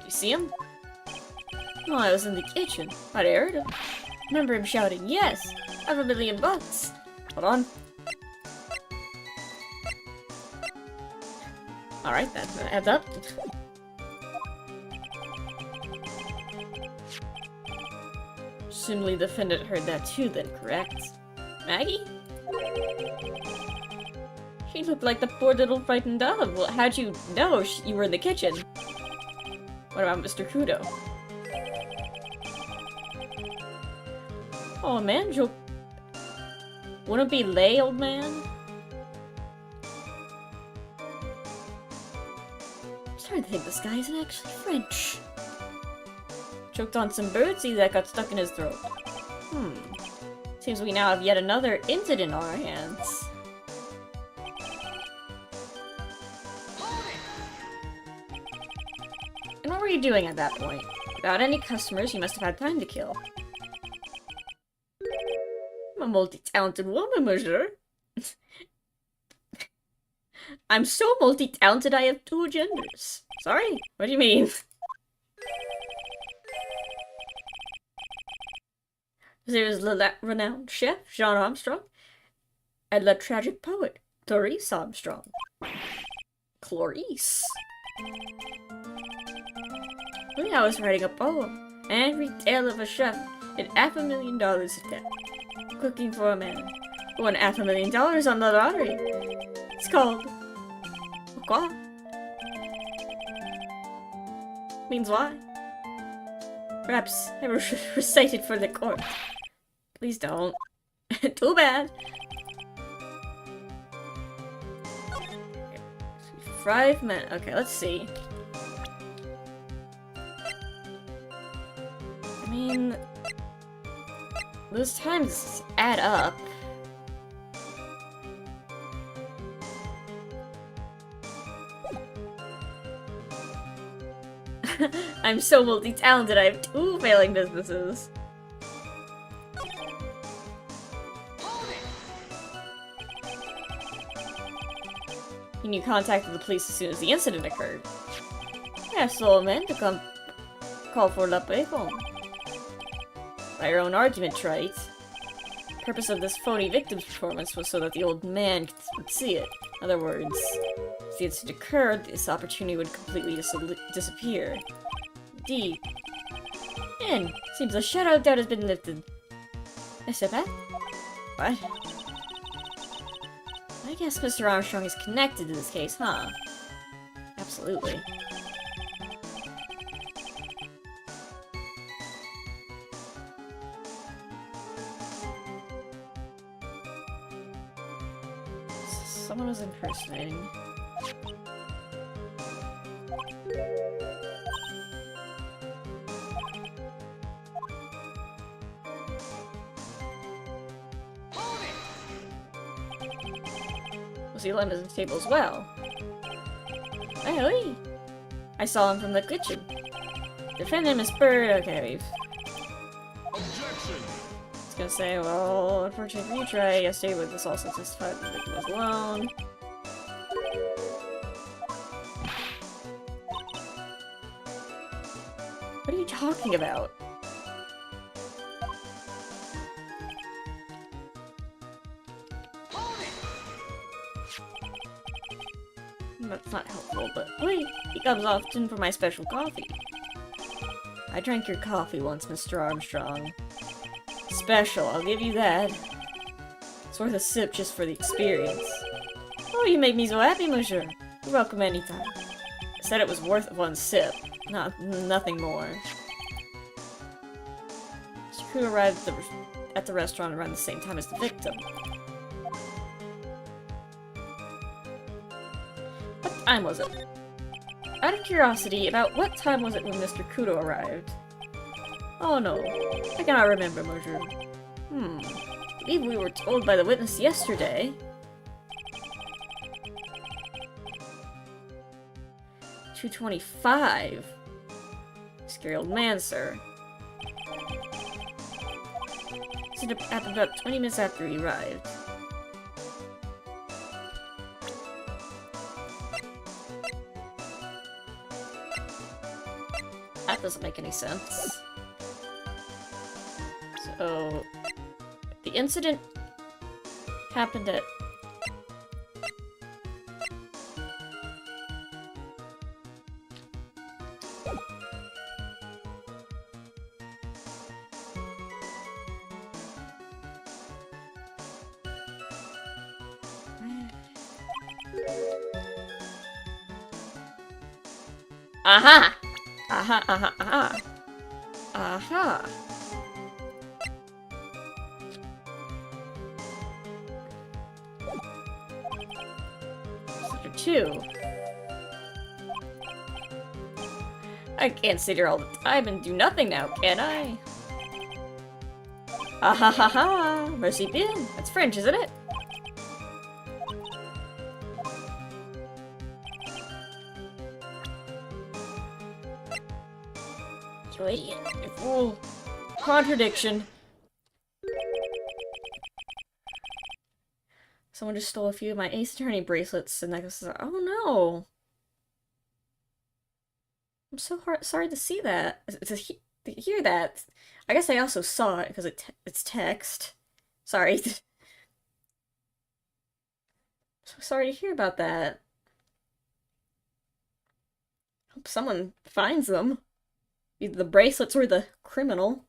You see him? Oh, I was in the kitchen. I heard him. Remember him shouting, "Yes! I have $1,000,000! Hold on. Alright, that adds up. Presumably the defendant heard that too then, correct? Maggie? She looked like the poor little frightened dog. Well, how'd you know you were in the kitchen? What about Mr. Kudo? Oh man, wouldn't it be lay, old man? I'm starting to think this guy isn't actually French. choked on some birdseed that got stuck in his throat. Seems we now have yet another incident on our hands. And what were you doing at that point? Without any customers, you must have had time to kill. I'm a multi-talented woman, monsieur. I'm so multi-talented I have 2 genders. Sorry? What do you mean? There is the renowned chef, Jean Armstrong, and the tragic poet, Clarice Armstrong. Clarice? When I was writing a poem, an angry tale of a chef and $500,000 of debt. Cooking for a man who won $500,000 on the lottery. It's called... Pourquoi? Means why? Perhaps I will recite it for the court. Please don't. Too bad. 5 minutes. Okay, let's see. I mean, those times add up. I'm so multi-talented, I have 2 failing businesses. And you contacted the police as soon as the incident occurred. I asked the old man to come call for la payphone. By your own argument, Wright. The purpose of this phony victim's performance was so that the old man would see it. In other words, if the incident occurred, this opportunity would completely disappear. Indeed. And seems a shadow of doubt has been lifted. I said that? What? I guess Mr. Armstrong is connected to this case, huh? Absolutely. Someone was impersonating. Was he at his table as well? Hey, I saw him from the kitchen. Defendant is Bird. Okay, we've... Objection! I was gonna say, well, unfortunately for you, Trey, yesterday with this also testified the victim was alone. What are you talking about? That's not helpful, but wait, he comes often for my special coffee. I drank your coffee once, Mr. Armstrong. Special, I'll give you that. It's worth a sip just for the experience. Oh, you make me so happy, monsieur. You're welcome anytime. I said it was worth 1 sip, nothing more. Mr. Crew arrived at the restaurant around the same time as the victim. What time was it? Out of curiosity, about what time was it when Mr. Kudo arrived? Oh no, I cannot remember, monsieur. I believe we were told by the witness yesterday. 2:25. Scary old man, sir. This happened about 20 minutes after he arrived. That doesn't make any sense. So, the incident happened at... Aha! Aha, aha, aha. Aha. Sector 2. I can't sit here all the time and do nothing now, can I? Ah ha ha ha! Merci bien. That's French, isn't it? You idiot. You fool. Contradiction. Someone just stole a few of my Ace Attorney bracelets and necklaces. Oh no! I'm so sorry to see that. To hear that. I guess I also saw it because it's text. Sorry. So sorry to hear about that. Hope someone finds them. Either the bracelets or the criminal.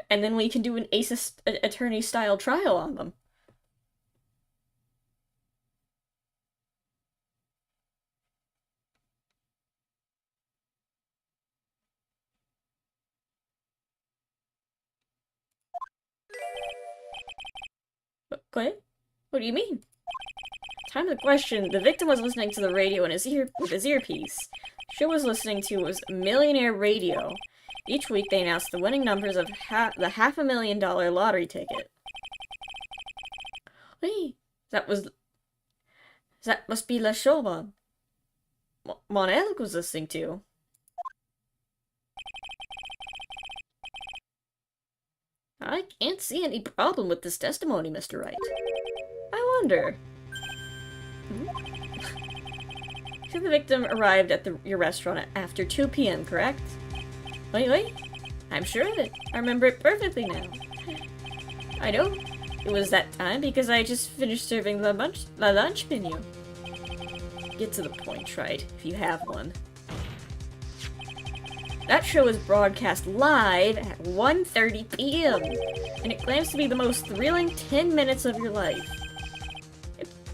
And then we can do an Ace Attorney style trial on them. What? What do you mean? Time of the question. The victim was listening to the radio in his with his earpiece. The show was listening to was Millionaire Radio. Each week they announced the winning numbers of the $500,000 lottery ticket. Wait, that must be La Chauvin. Monel was listening to. I can't see any problem with this testimony, Mr. Wright. I wonder. So the victim arrived at your restaurant after 2 p.m., correct? Wait. I'm sure of it. I remember it perfectly now. I know. It was that time because I just finished serving the lunch menu. Get to the point, Wright, if you have one. That show is broadcast live at 1:30 p.m. and it claims to be the most thrilling 10 minutes of your life.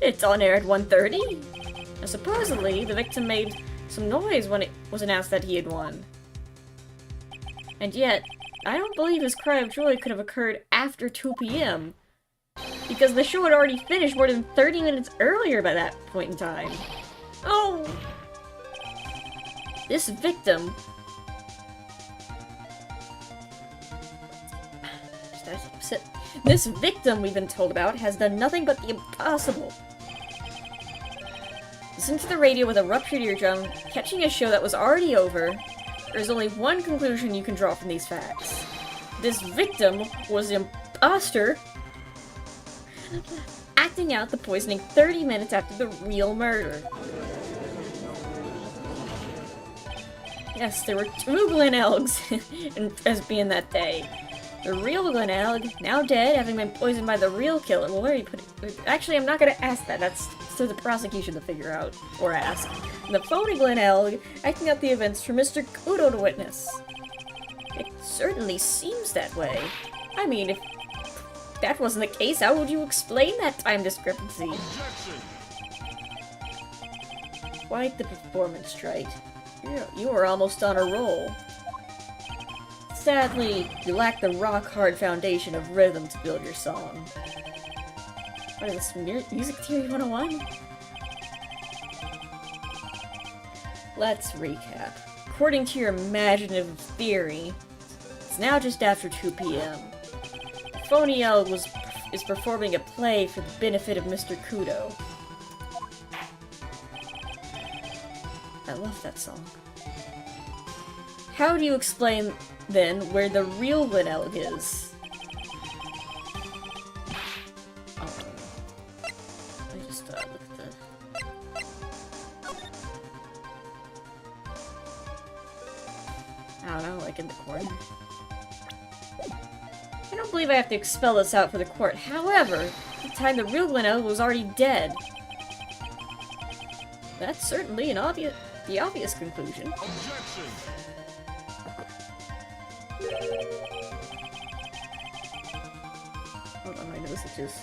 It's on air at 1:30. Now, supposedly, the victim made some noise when it was announced that he had won. And yet, I don't believe his cry of joy could have occurred after 2 p.m. because the show had already finished more than 30 minutes earlier by that point in time. Oh! This victim... This victim we've been told about has done nothing but the impossible. Listen to the radio with a ruptured eardrum, catching a show that was already over. There's only one conclusion you can draw from these facts. This victim was an imposter acting out the poisoning 30 minutes after the real murder. Yes, there were 2 Glenelgs in Thespian that day. The real Glenelg, now dead, having been poisoned by the real killer. Well, where do you put it? Actually, I'm not gonna ask that. That's for the prosecution to figure out, or ask. And the phony Glenelg, acting out the events for Mr. Kudo to witness. It certainly seems that way. I mean, if that wasn't the case, how would you explain that time discrepancy? Quite the performance, Wright. You were almost on a roll. Sadly, you lack the rock-hard foundation of rhythm to build your song. What is this, Music Theory 101? Let's recap. According to your imaginative theory, it's now just after 2 p.m. Phony Elg is performing a play for the benefit of Mr. Kudo. I love that song. How do you explain, then, where the real Glenelg is? I just, look at the... I don't know, like in the corner. I don't believe I have to expel this out for the court. However, at the time the real Glenelg was already dead. That's certainly the obvious conclusion. Objection. Hold on, my nose itches.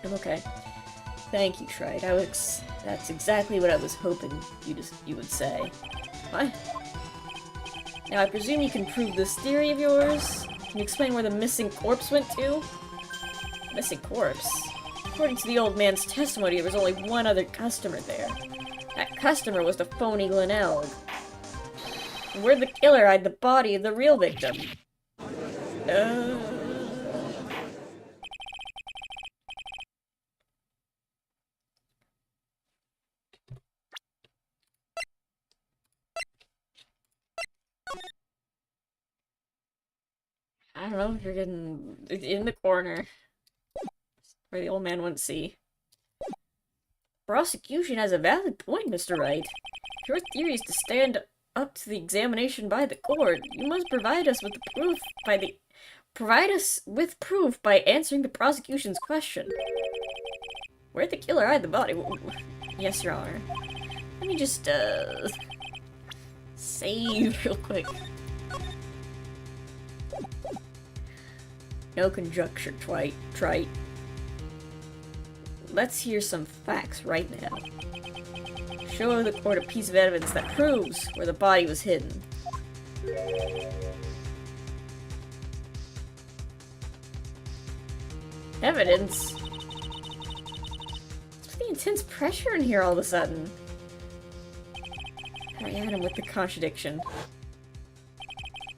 I'm okay. Thank you, Wright. That's exactly what I was hoping you would say. What? Now, I presume you can prove this theory of yours? Can you explain where the missing corpse went to? Missing corpse? According to the old man's testimony, there was only one other customer there. That customer was the phony Glenelg. And where the killer hid the body of the real victim? I don't know if you're getting in the corner where the old man wouldn't see. Prosecution has a valid point, Mr. Wright. If your theory is to stand up to the examination by the court, you must provide us with proof by answering the prosecution's question. Where'd the killer hide the body? Yes, Your Honor. Let me just save real quick. No conjecture, trite. Let's hear some facts right now. Show the court a piece of evidence that proves where the body was hidden. Evidence? What's the intense pressure in here all of a sudden? I had him with the contradiction.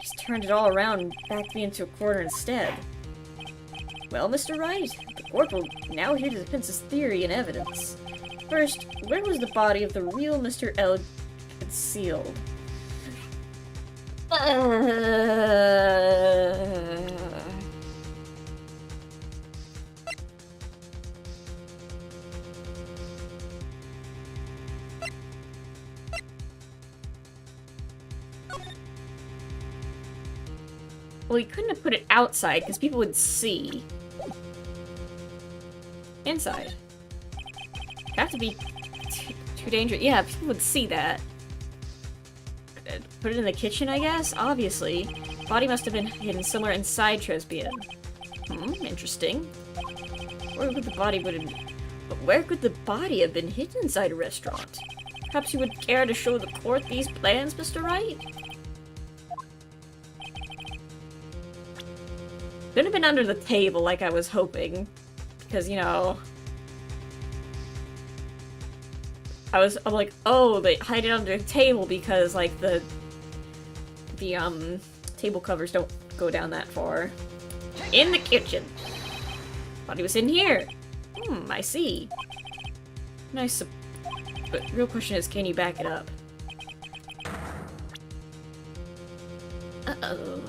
Just turned it all around and backed me into a corner instead. Well, Mr. Wright, the court will now hear the defense's theory and evidence. First, where was the body of the real Mr. L concealed? Well, he couldn't have put it outside because people would see. Inside. Have to be too dangerous. Yeah, people would see that. Put it in the kitchen, I guess? Obviously. Body must have been hidden somewhere inside Tresbian. Interesting. Where could the body have been hidden inside a restaurant? Perhaps you would care to show the court these plans, Mr. Wright? Couldn't have been under the table like I was hoping. Because, you know... I'm like, oh, they hide it under the table because, like, the table covers don't go down that far. In the kitchen! Thought he was in here! I see. Nice, but the real question is, can you back it up? Uh-oh.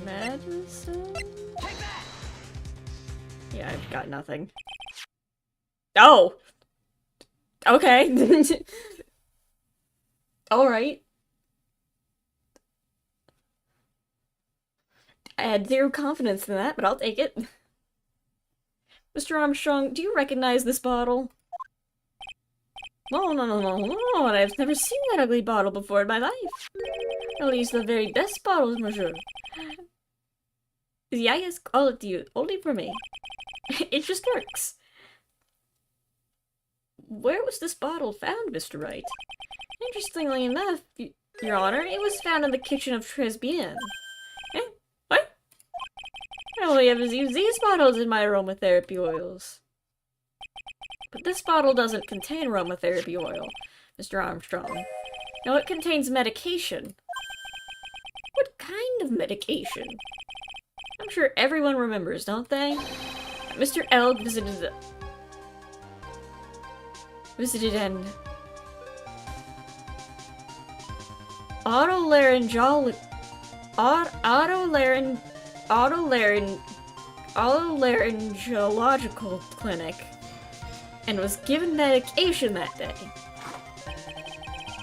Medicine? Yeah, I've got nothing. Oh! Okay. Alright. I had zero confidence in that, but I'll take it. Mr. Armstrong, do you recognize this bottle? No, I've never seen that ugly bottle before in my life. At least the very best bottles, monsieur. The highest quality only for me. It just works. where was this bottle found, Mr. Wright? Interestingly enough, Your Honor, it was found in the kitchen of Tresbien. Eh? What? I only ever use these bottles in my aromatherapy oils. But this bottle doesn't contain aromatherapy oil, Mr. Armstrong. No, it contains medication. What kind of medication? I'm sure everyone remembers, don't they? Mr. Elg visited an otolaryngological clinic and was given medication that day.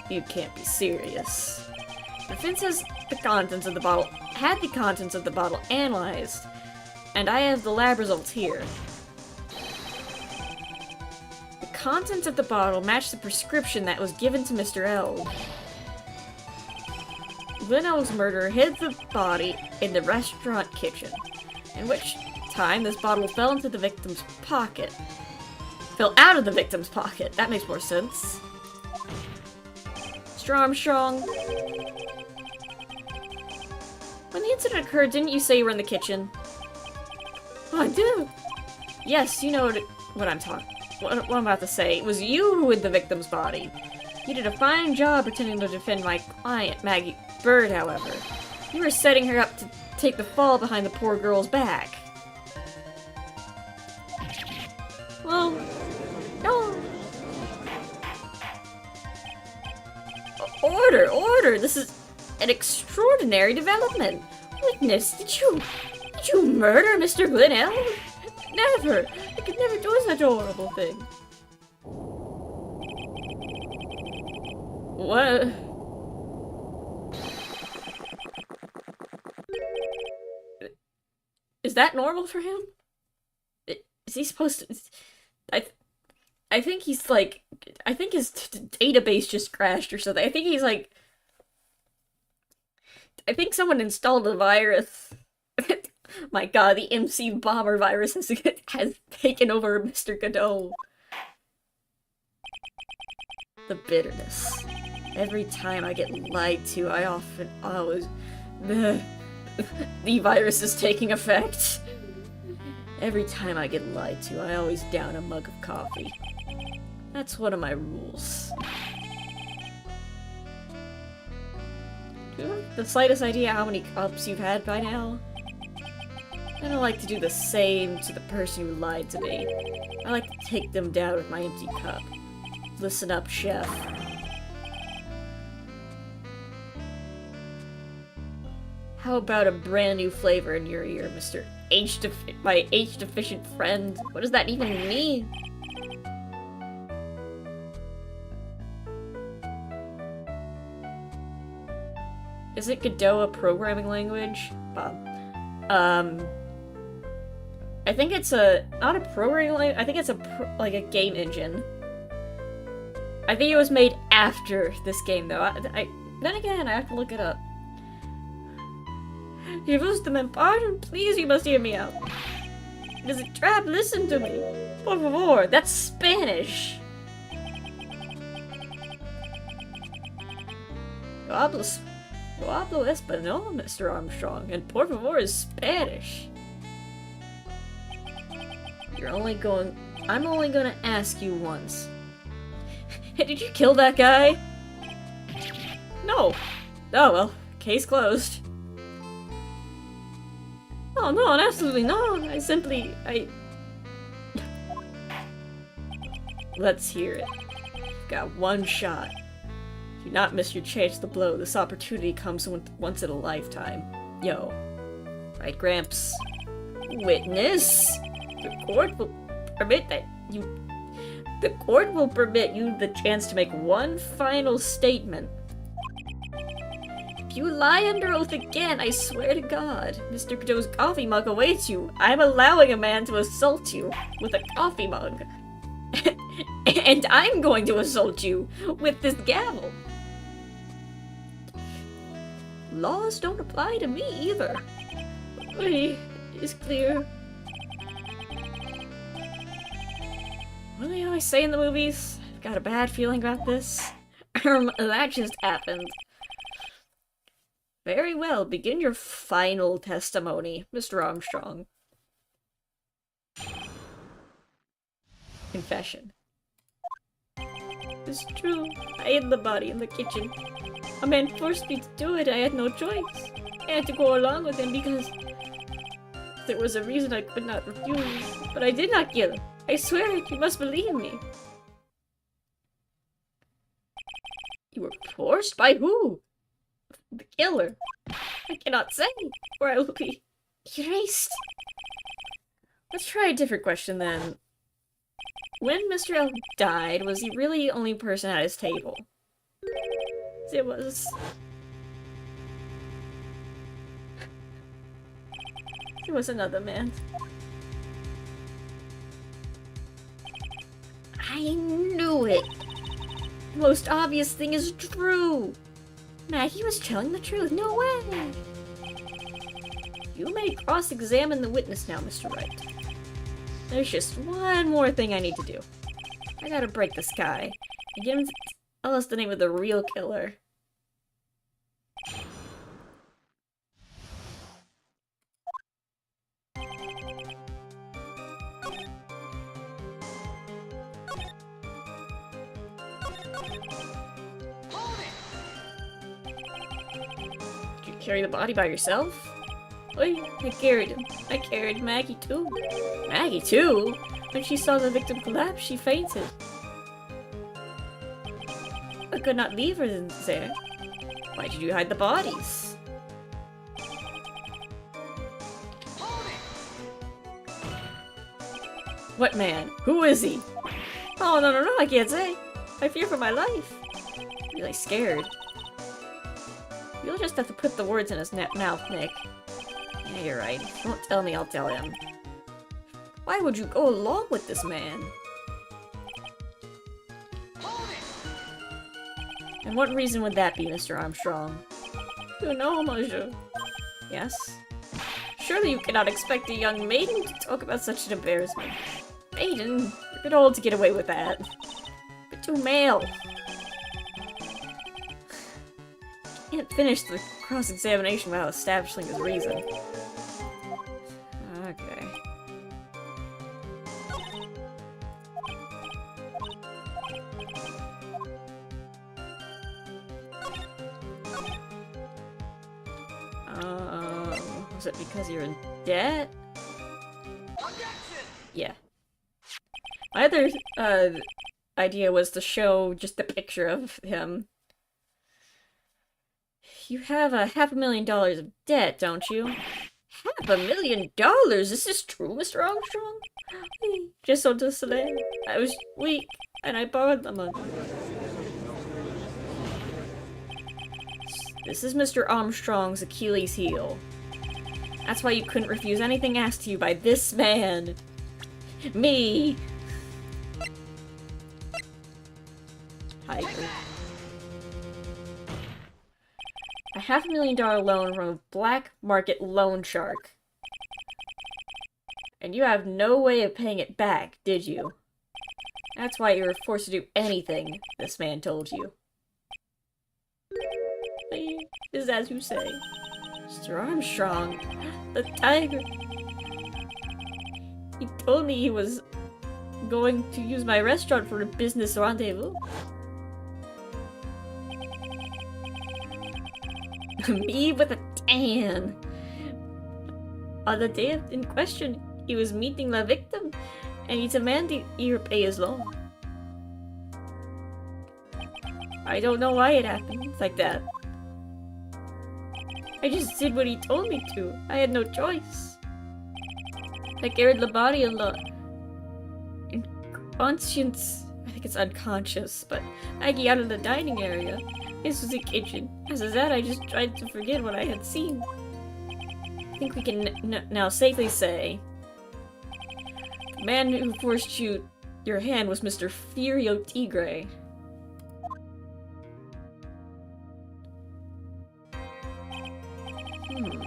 You can't be serious. Defense has the contents of the bottle analyzed, and I have the lab results here. The contents of the bottle match the prescription that was given to Mr. L. Glenn L's murderer hid the body in the restaurant kitchen, in which time this bottle fell into the victim's pocket. Fell out of the victim's pocket. That makes more sense. Mr. Armstrong, when the incident occurred, didn't you say you were in the kitchen? Oh, I do. Yes, you know what I'm about to say. It was you who hid the victim's body. You did a fine job pretending to defend my client, Maggie Bird, however. You were setting her up to take the fall behind the poor girl's back. Well, no. Order! This is an extraordinary development. Witness, did you murder Mr. Glenn? Never! I could never do such a horrible thing. What? Is that normal for him? Is he supposed to... I think he's like... I think his database just crashed or something. I think he's like... I think someone installed a virus. My god, the MC Bomber virus has taken over Mr. Godot. The bitterness. Every time I get lied to, I always... The virus is taking effect. Every time I get lied to, I always down a mug of coffee. That's one of my rules. Do you have the slightest idea how many cups you've had by now? I don't like to do the same to the person who lied to me. I like to take them down with my empty cup. Listen up, chef. How about a brand new flavor in your ear, Mr. my H-deficient friend? What does that even mean? Isn't Godot a programming language? Bob. I think it's not a programming language, I think it's like a game engine. I think it was made after this game, though. Then again, I have to look it up. If it was the pardon, please, you must hear me out. It is a trap, listen to me. Por favor, that's Spanish. Yo hablo español, Mr. Armstrong, and por favor is Spanish. I'm only gonna ask you once. Did you kill that guy? No. Oh, well, case closed. Oh, no, absolutely not. Let's hear it. You've got one shot. Do not miss your chance to blow. This opportunity comes once in a lifetime. Yo. Right, Gramps? Witness? The court will permit you the chance to make one final statement. If you lie under oath again, I swear to God, Mr. Godot's coffee mug awaits you. I'm allowing a man to assault you with a coffee mug. And I'm going to assault you with this gavel. Laws don't apply to me either. Way is clear. What do they always say in the movies? I've got a bad feeling about this. That just happened. Very well, begin your final testimony, Mr. Armstrong. Confession. It's true. I hid the body in the kitchen. A man forced me to do it. I had no choice. I had to go along with him because there was a reason I could not refuse. But I did not kill him. I swear it. You must believe me. You were forced? By who? The killer. I cannot say, or I will be erased. Let's try a different question then. When Mr. L died, was he really the only person at his table? It was... There was another man. I knew it! The most obvious thing is true! Maggie was telling the truth, no way! You may cross-examine the witness now, Mr. Wright. There's just one more thing I need to do. I gotta break this guy and get him to tell us the name of the real killer. Did you carry the body by yourself? Wait, I carried him. I carried Maggie too. Maggie too? When she saw the victim collapse, she fainted. I could not leave her there. Why did you hide the bodies? What man? Who is he? Oh, no, I can't say. I fear for my life. I'm really scared. You'll just have to put the words in his mouth, Nick. Yeah, you're right. If you won't tell me, I'll tell him. Why would you go along with this man? And what reason would that be, Mr. Armstrong? You know, monsieur. Yes? Surely you cannot expect a young maiden to talk about such an embarrassment. Maiden? You're a bit old to get away with that. A bit too male. Can't finish the cross-examination without establishing his reason. Okay. Was it because you're in debt? Yeah. My other, idea was to show just a picture of him. You have $500,000 of debt, don't you? $500,000? This is true, Mr. Armstrong? Just so to say, I was weak, and I borrowed the money. This is Mr. Armstrong's Achilles heel. That's why you couldn't refuse anything asked to you by this man. Me! Tiger. A $500,000 loan from a black market loan shark. And you have no way of paying it back, did you? That's why you were forced to do anything this man told you. Is as you say. Mr. Armstrong, the tiger. He told me he was going to use my restaurant for a business rendezvous. Me with a tan. On the day in question, he was meeting the victim, and he demanded he repay his loan. I don't know why it happened like that. I just did what he told me to. I had no choice. I carried the body in conscience. I think it's unconscious, but Maggie out of the dining area. This was the kitchen. As of that, I just tried to forget what I had seen. I think we can now safely say the man who forced your hand was Mr. Furio Tigre.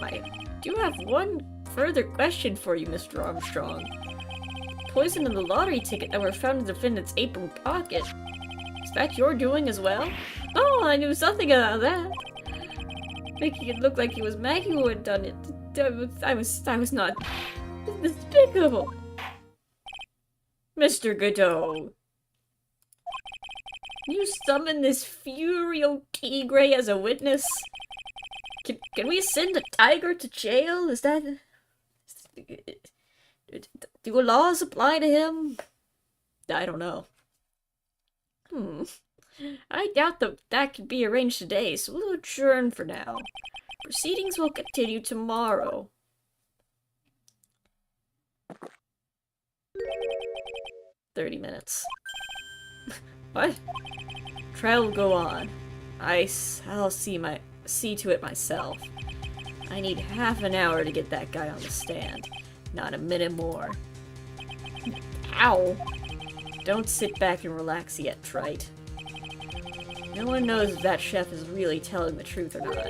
I do have one further question for you, Mr. Armstrong. poison in the lottery ticket that were found in the defendant's apron pocket. Is that your doing as well? Oh, I knew something about that. Making it look like it was Maggie who had done it. I was not despicable. Mr. Godot. You summon this Furio Tigre as a witness? Can we send a tiger to jail? Is that... Do laws apply to him? I don't know. I doubt that could be arranged today, so we'll adjourn for now. Proceedings will continue tomorrow. "30 minutes. What? Trial will go on. I'll see to it myself. I need half an hour to get that guy on the stand. Not a minute more. Ow! Don't sit back and relax yet, Wright. No one knows if that chef is really telling the truth or not.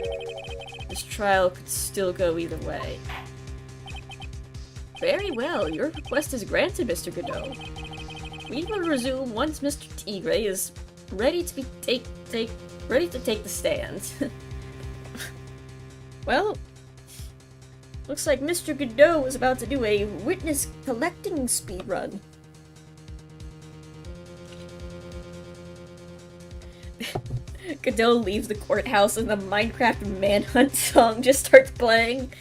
This trial could still go either way. Very well, your request is granted, Mr. Godot. We will resume once Mr. Tigre is ready to take the stand. Well, looks like Mr. Godot is about to do a witness collecting speedrun. Godot leaves the courthouse and the Minecraft Manhunt song just starts playing.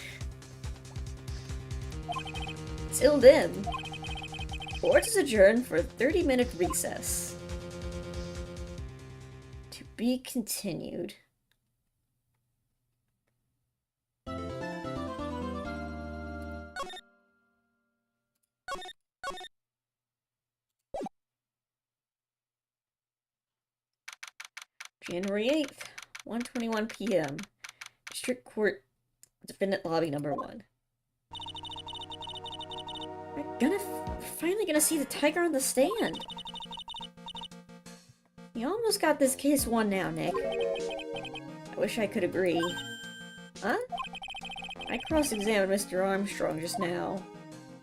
Till then, court is adjourned for a 30-minute recess. To be continued. January 8th, 1:21 p.m. District Court, Defendant Lobby Number 1. We're finally gonna see the tiger on the stand. You almost got this case won now, Nick. I wish I could agree. Huh? I cross-examined Mr. Armstrong just now.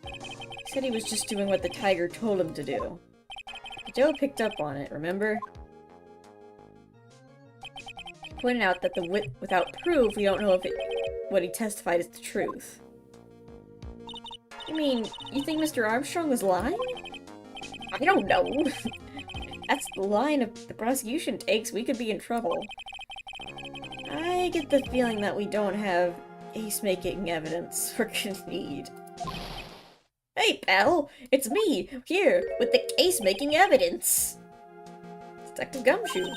He said he was just doing what the tiger told him to do. Joe picked up on it, remember? Pointed out that without proof, we don't know if what he testified is the truth. You mean, you think Mr. Armstrong was lying? I don't know. That's the line the prosecution takes. We could be in trouble. I get the feeling that we don't have case-making evidence we're gonna need. Hey, pal! It's me, here, with the case-making evidence! Detective Gumshoe.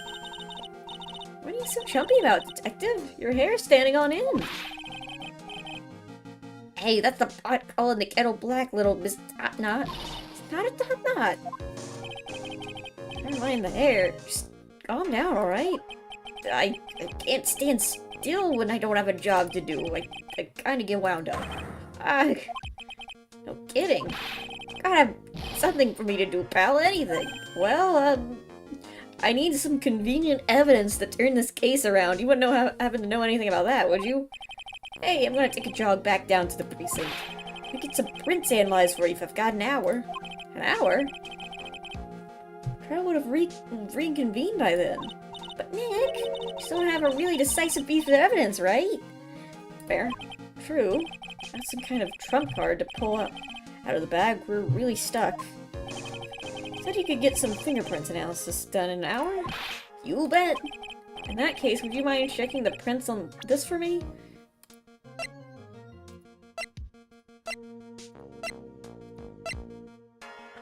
What are you so chumpy about, Detective? Your hair's standing on end. Hey, that's the pot calling the kettle black, little Miss Top Knot. It's not a top knot. Never mind the hair. Just calm down, alright? I can't stand still when I don't have a job to do. I kinda get wound up. No kidding. Gotta have something for me to do, pal. Anything. Well, I need some convenient evidence to turn this case around. You wouldn't happen to know anything about that, would you? Hey, I'm gonna take a jog back down to the precinct. We get some prints analyzed for you if I've got an hour. An hour? Trial would have reconvened by then. But Nick, you still don't have a really decisive piece of evidence, right? Fair. True. That's some kind of trump card to pull out of the bag. We're really stuck. Said you could get some fingerprints analysis done in an hour? You bet! In that case, would you mind checking the prints on this for me?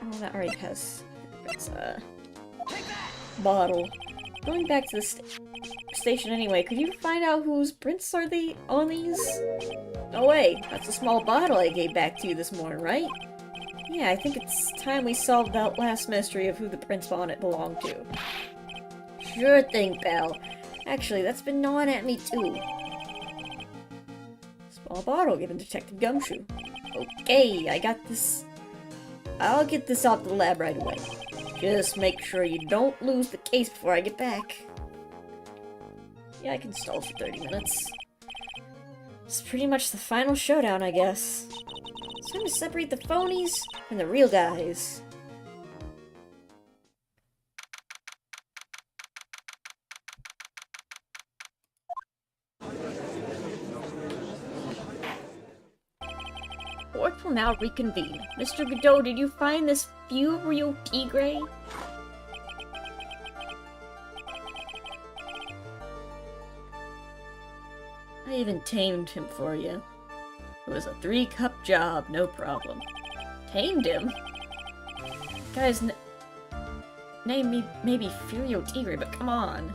Oh, that already has... It's a... bottle. Going back to the station anyway, could you find out whose prints are on these? No way, that's a small bottle I gave back to you this morning, right? Yeah, I think it's time we solved that last mystery of who the prints on it belonged to. Sure thing, pal. Actually, that's been gnawing at me too. Small bottle given Detective Gumshoe. Okay, I got this. I'll get this off to the lab right away. Just make sure you don't lose the case before I get back. Yeah, I can stall for 30 minutes. It's pretty much the final showdown, I guess. It's time to separate the phonies from the real guys. Court will now reconvene. Mr. Godot, did you find this Furio Tigre? I even tamed him for you. It was a 3-cup job, no problem. Tamed him? Guy's name maybe Furio Tigre, but come on.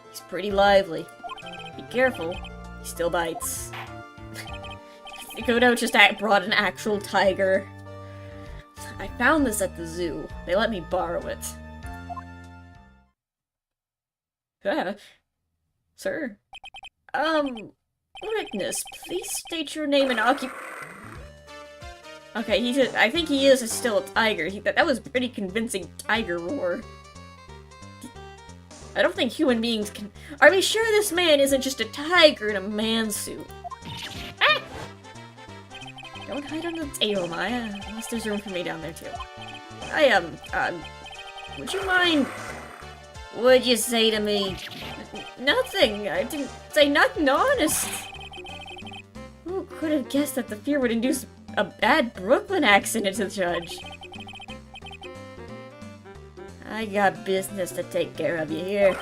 He's pretty lively. Be careful, he still bites. Godot just brought an actual tiger. I found this at the zoo. They let me borrow it. Sir? Witness, please state your name and Okay, I think he is still a tiger. That was pretty convincing tiger roar. I don't think human beings can... Are we sure this man isn't just a tiger in a man suit? Ah! Don't hide under the table, Maya. Unless there's room for me down there, too. Would you mind... What'd you say to me? Nothing. I didn't say nothing, honest. Who could have guessed that the fear would induce a bad Brooklyn accent into the judge? I got business to take care of you here.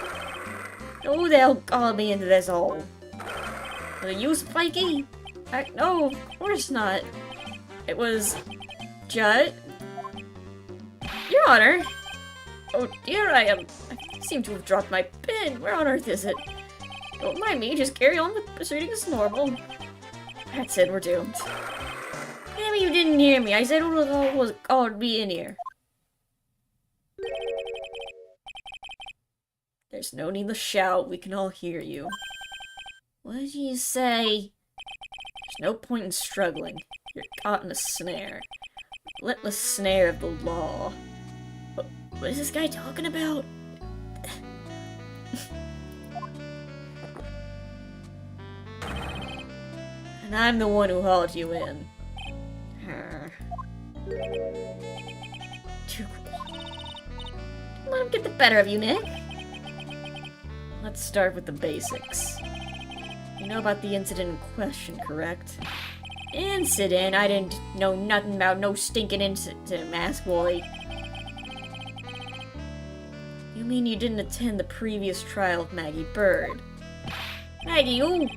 Who the hell called me into this hole? Was it you, Spiky? No, of course not. It was... Judd? Your Honor! Oh dear, I seem to have dropped my pen. Where on earth is it? Don't mind me, just carry on with proceedings as normal. That's it, we're doomed. Maybe you didn't hear me. I said who the hell was called me in here. There's no need to shout, we can all hear you. What did you say? There's no point in struggling. You're caught in a snare. Relentless snare of the law. What is this guy talking about? And I'm the one who hauled you in. Let him get the better of you, Nick. Let's start with the basics. You know about the incident in question, correct? Incident? I didn't know nothing about no stinking incident, Mask Boy. You mean you didn't attend the previous trial of Maggie Bird? Maggie who?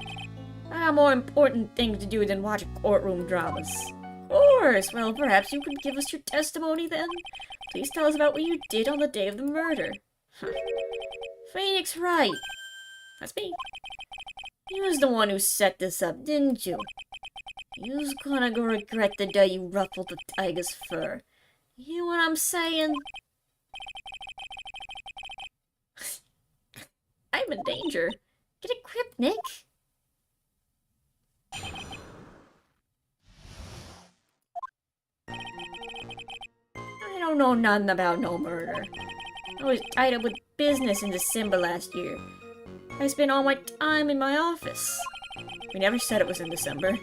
I got more important things to do than watch courtroom dramas. Of course! Well, perhaps you could give us your testimony then? Please tell us about what you did on the day of the murder. Phoenix Wright. That's me. You was the one who set this up, didn't you? You's gonna go regret the day you ruffled the tiger's fur. You know what I'm saying? I'm in danger. Get equipped, Nick. I don't know nothing about no murder. I was tied up with business in December last year. I spent all my time in my office. We never said it was in December.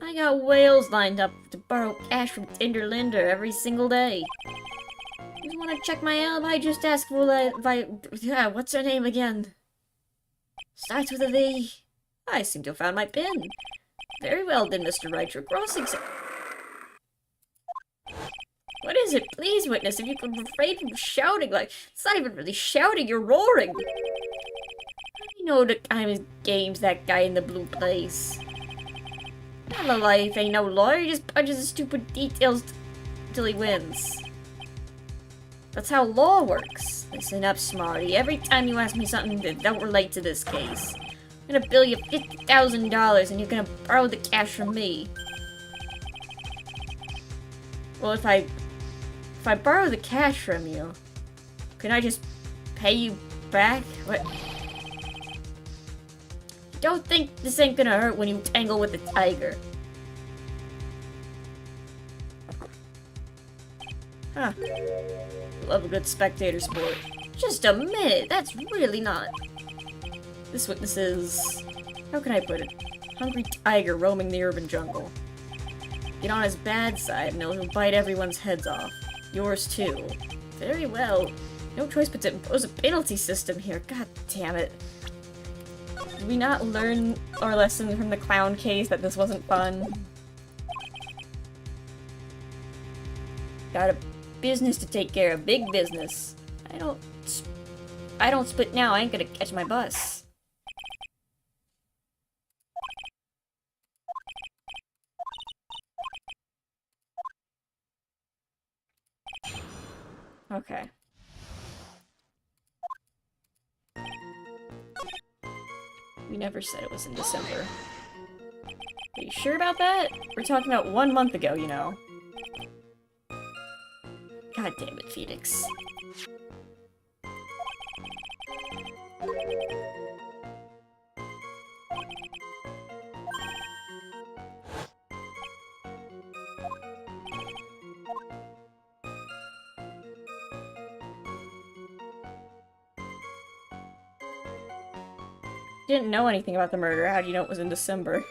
I got whales lined up to borrow cash from Tinder Linder every single day. You wanna check my alibi? Just ask for what's her name again? Starts with a V. I seem to have found my pin. Very well then, Mr. Wright, your cross-exam. What is it? Please, witness, if you could refrain from shouting, like, it's not even really shouting, you're roaring. I know the kind of games that guy in the blue plays. Not a life, ain't no lawyer, he just punches the stupid details till he wins. That's how law works. Listen up, smarty. Every time you ask me something that don't relate to this case, I'm gonna bill you $50,000 and you're gonna borrow the cash from me. Well, if I borrow the cash from you, can I just pay you back? What? Don't think this ain't gonna hurt when you tangle with the tiger. Huh. Love a good spectator sport. Just a minute, that's really not. This witness is... how can I put it? Hungry tiger roaming the urban jungle. Get on his bad side and he'll bite everyone's heads off. Yours too. Very well. No choice but to impose a penalty system here. God damn it. Did we not learn our lesson from the clown case that this wasn't fun? Got a business to take care of. Big business. I don't split now. I ain't gonna catch my bus. Okay. We never said it was in December. Are you sure about that? We're talking about 1 month ago, you know. God damn it, Phoenix. Didn't know anything about the murder. How do you know it was in December?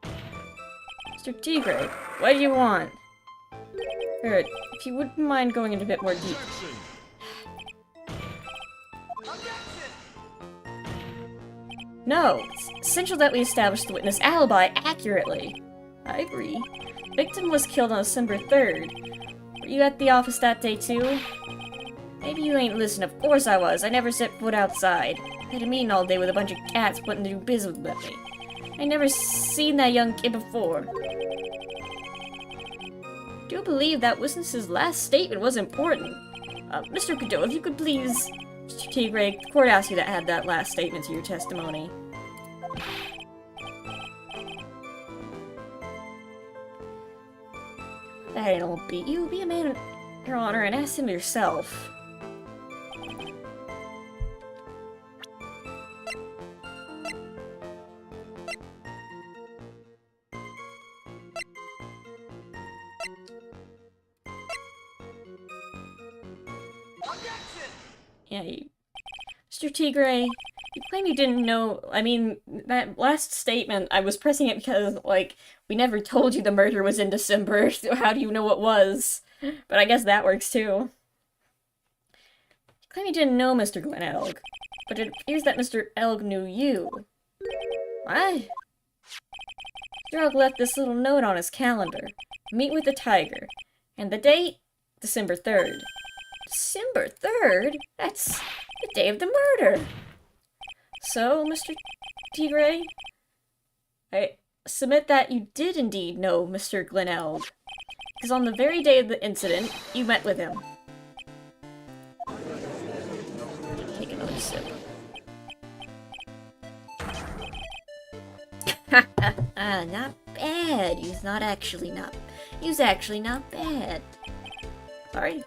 Mr. Tigre, what do you want? Alright, if you wouldn't mind going into a bit more deep. No, it's essential that we establish the witness alibi accurately. I agree. Victim was killed on December 3rd. Were you at the office that day too? Maybe you ain't listening. Of course I was. I never set foot outside. I had a meeting all day with a bunch of cats wanting to do business with me. I never seen that young kid before. I do believe that witness's last statement was important. Mr. Cadeau, if you could please... Mr. Tigre, the court asked you to add that last statement to your testimony. That ain't all beat you. Be a man, Your Honor, and ask him yourself. Yeah, Mr. Tigre, you claim you didn't know. I mean, that last statement, I was pressing it because, like, we never told you the murder was in December, so how do you know it was? But I guess that works too. You claim you didn't know Mr. Glen Elg, but it appears that Mr. Elg knew you. What? Mr. Elg left this little note on his calendar. Meet with the tiger. And the date? December 3rd. December 3rd? That's the day of the murder. So, Mr. Tigre, I submit that you did indeed know Mr. Glen Elg, because on the very day of the incident, you met with him. Take another sip. Not bad. He's actually not bad. Sorry.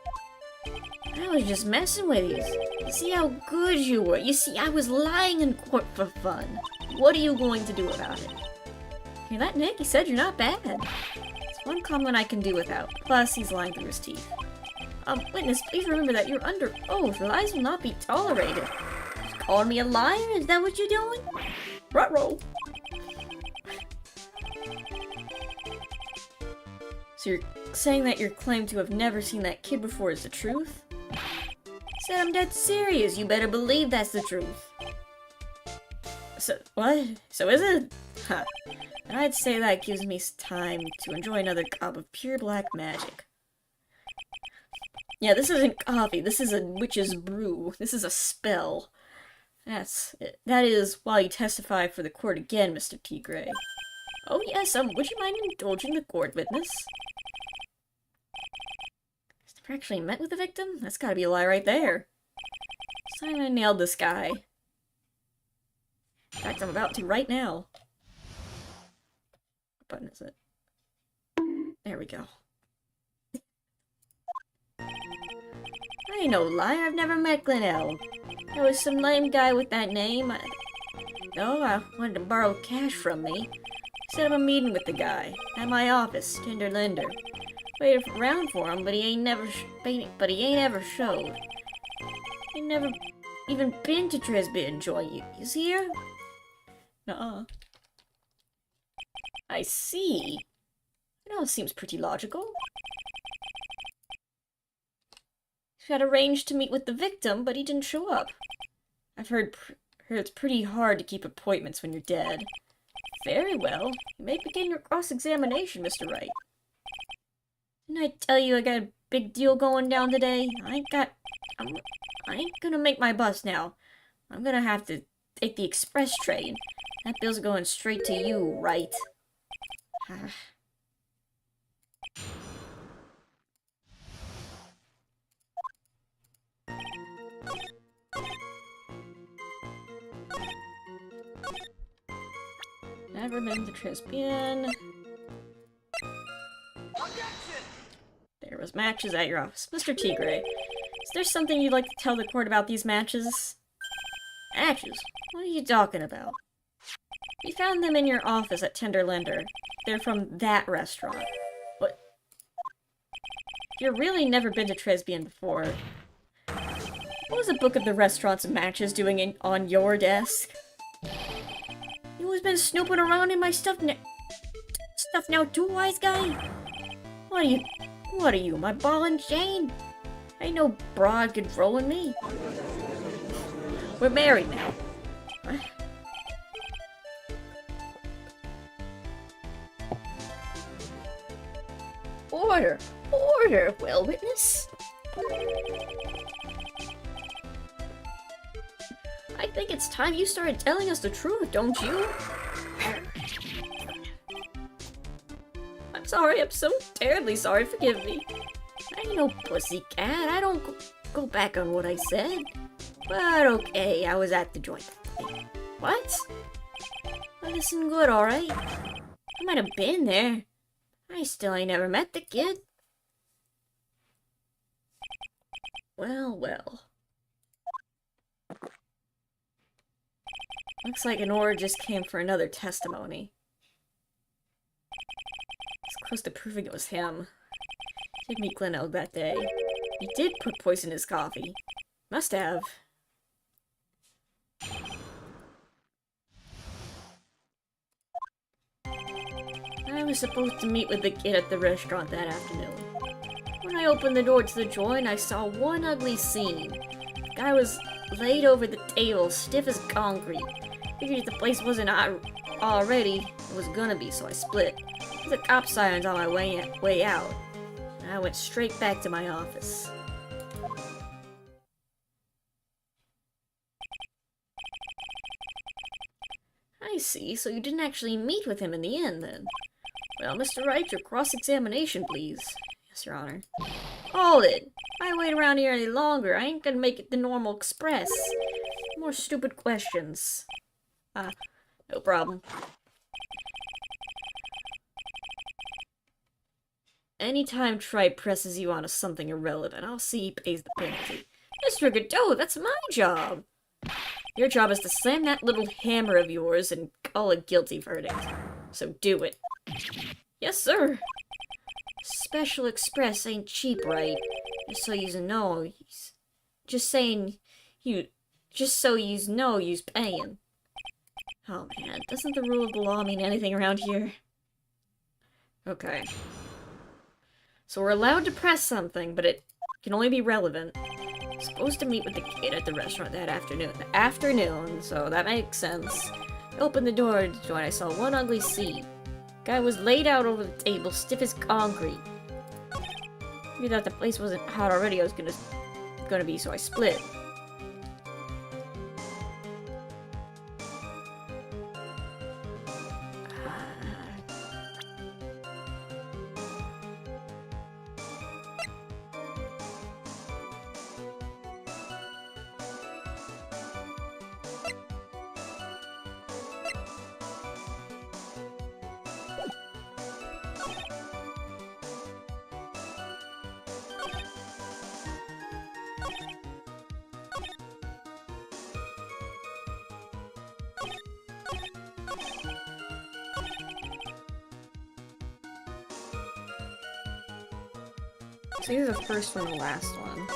I was just messing with you. See how good you were. You see, I was lying in court for fun. What are you going to do about it? Hear that, Nick? He said you're not bad. It's one comment I can do without. Plus, he's lying through his teeth. Witness, please remember that you're under oath. Lies will not be tolerated. You calling me a liar? Is that what you're doing? Ruh-roh. So you're saying that your claim to have never seen that kid before is the truth? Said I'm dead serious. You better believe that's the truth. So, what? So is it? Huh. And I'd say that gives me time to enjoy another cup of pure black magic. Yeah, this isn't coffee. This is a witch's brew. This is a spell. That's it. That is while you testify for the court again, Mr. Tigre. Oh yes, would you mind indulging the court, witness? Never actually met with the victim? That's gotta be a lie right there. Simon nailed this guy. In fact, I'm about to right now. What button is it? There we go. I ain't no liar. I've never met Glen Elg. There was some lame guy with that name. I wanted to borrow cash from me. Set up a meeting with the guy at my office, Tinder Linder. Waited around for him, but he ain't ever showed. He never even been to Trisbit and join you. Is he here? Nuh-uh. I see. It all seems pretty logical. He had arranged to meet with the victim, but he didn't show up. I've heard it's pretty hard to keep appointments when you're dead. Very well. You may begin your cross-examination, Mr. Wright. Didn't I tell you I got a big deal going down today? I ain't gonna make my bus now. I'm gonna have to take the express train. That bill's going straight to you, Wright. Never been to Trisbian. There was matches at your office. Mr. Tigre, is there something you'd like to tell the court about these matches? Matches? What are you talking about? We found them in your office at Tenderlander. They're from that restaurant. What? You've really never been to Trisbian before. What was the book of the restaurants and matches doing on your desk? You always been snooping around in my stuff now too, wise guy? What are you, my ball and chain? Ain't no broad controlling me. We're married now. What? Order! Order, well, witness? I think it's time you started telling us the truth, don't you? I'm sorry, I'm so terribly sorry, forgive me. I ain't no pussycat, I don't go back on what I said. But okay, I was at the joint that day. What? Well, listen good, alright? I might have been there. I still ain't never met the kid. Well, well. Looks like an order just came for another testimony. It's close to proving it was him. He did meet Glenelg that day. He did put poison in his coffee. Must have. I was supposed to meet with the kid at the restaurant that afternoon. When I opened the door to the joint, I saw one ugly scene. The guy was laid over the table, stiff as concrete. Figured if the place wasn't already, it was gonna be, so I split. There's a cop sirens on my way out. And I went straight back to my office. I see, so you didn't actually meet with him in the end, then. Well, Mr. Wright, your cross-examination, please. Yes, Your Honor. Hold it! If I wait around here any longer, I ain't gonna make it the normal express. More stupid questions. No problem. Anytime Tripe presses you onto something irrelevant, I'll see he pays the penalty. Mr. Godot, that's my job! Your job is to slam that little hammer of yours and call a guilty verdict. So do it. Yes, sir. Special Express ain't cheap, right? Just so yous know. Just so yous know yous paying. Oh man, doesn't the rule of the law mean anything around here? Okay. So we're allowed to press something, but it can only be relevant. Supposed to meet with the kid at the restaurant that afternoon. So that makes sense. I opened the door to join. I saw one ugly scene. Guy was laid out over the table, stiff as concrete. We thought the place wasn't hot already. I was gonna be, so I split. So either the first one or the last one.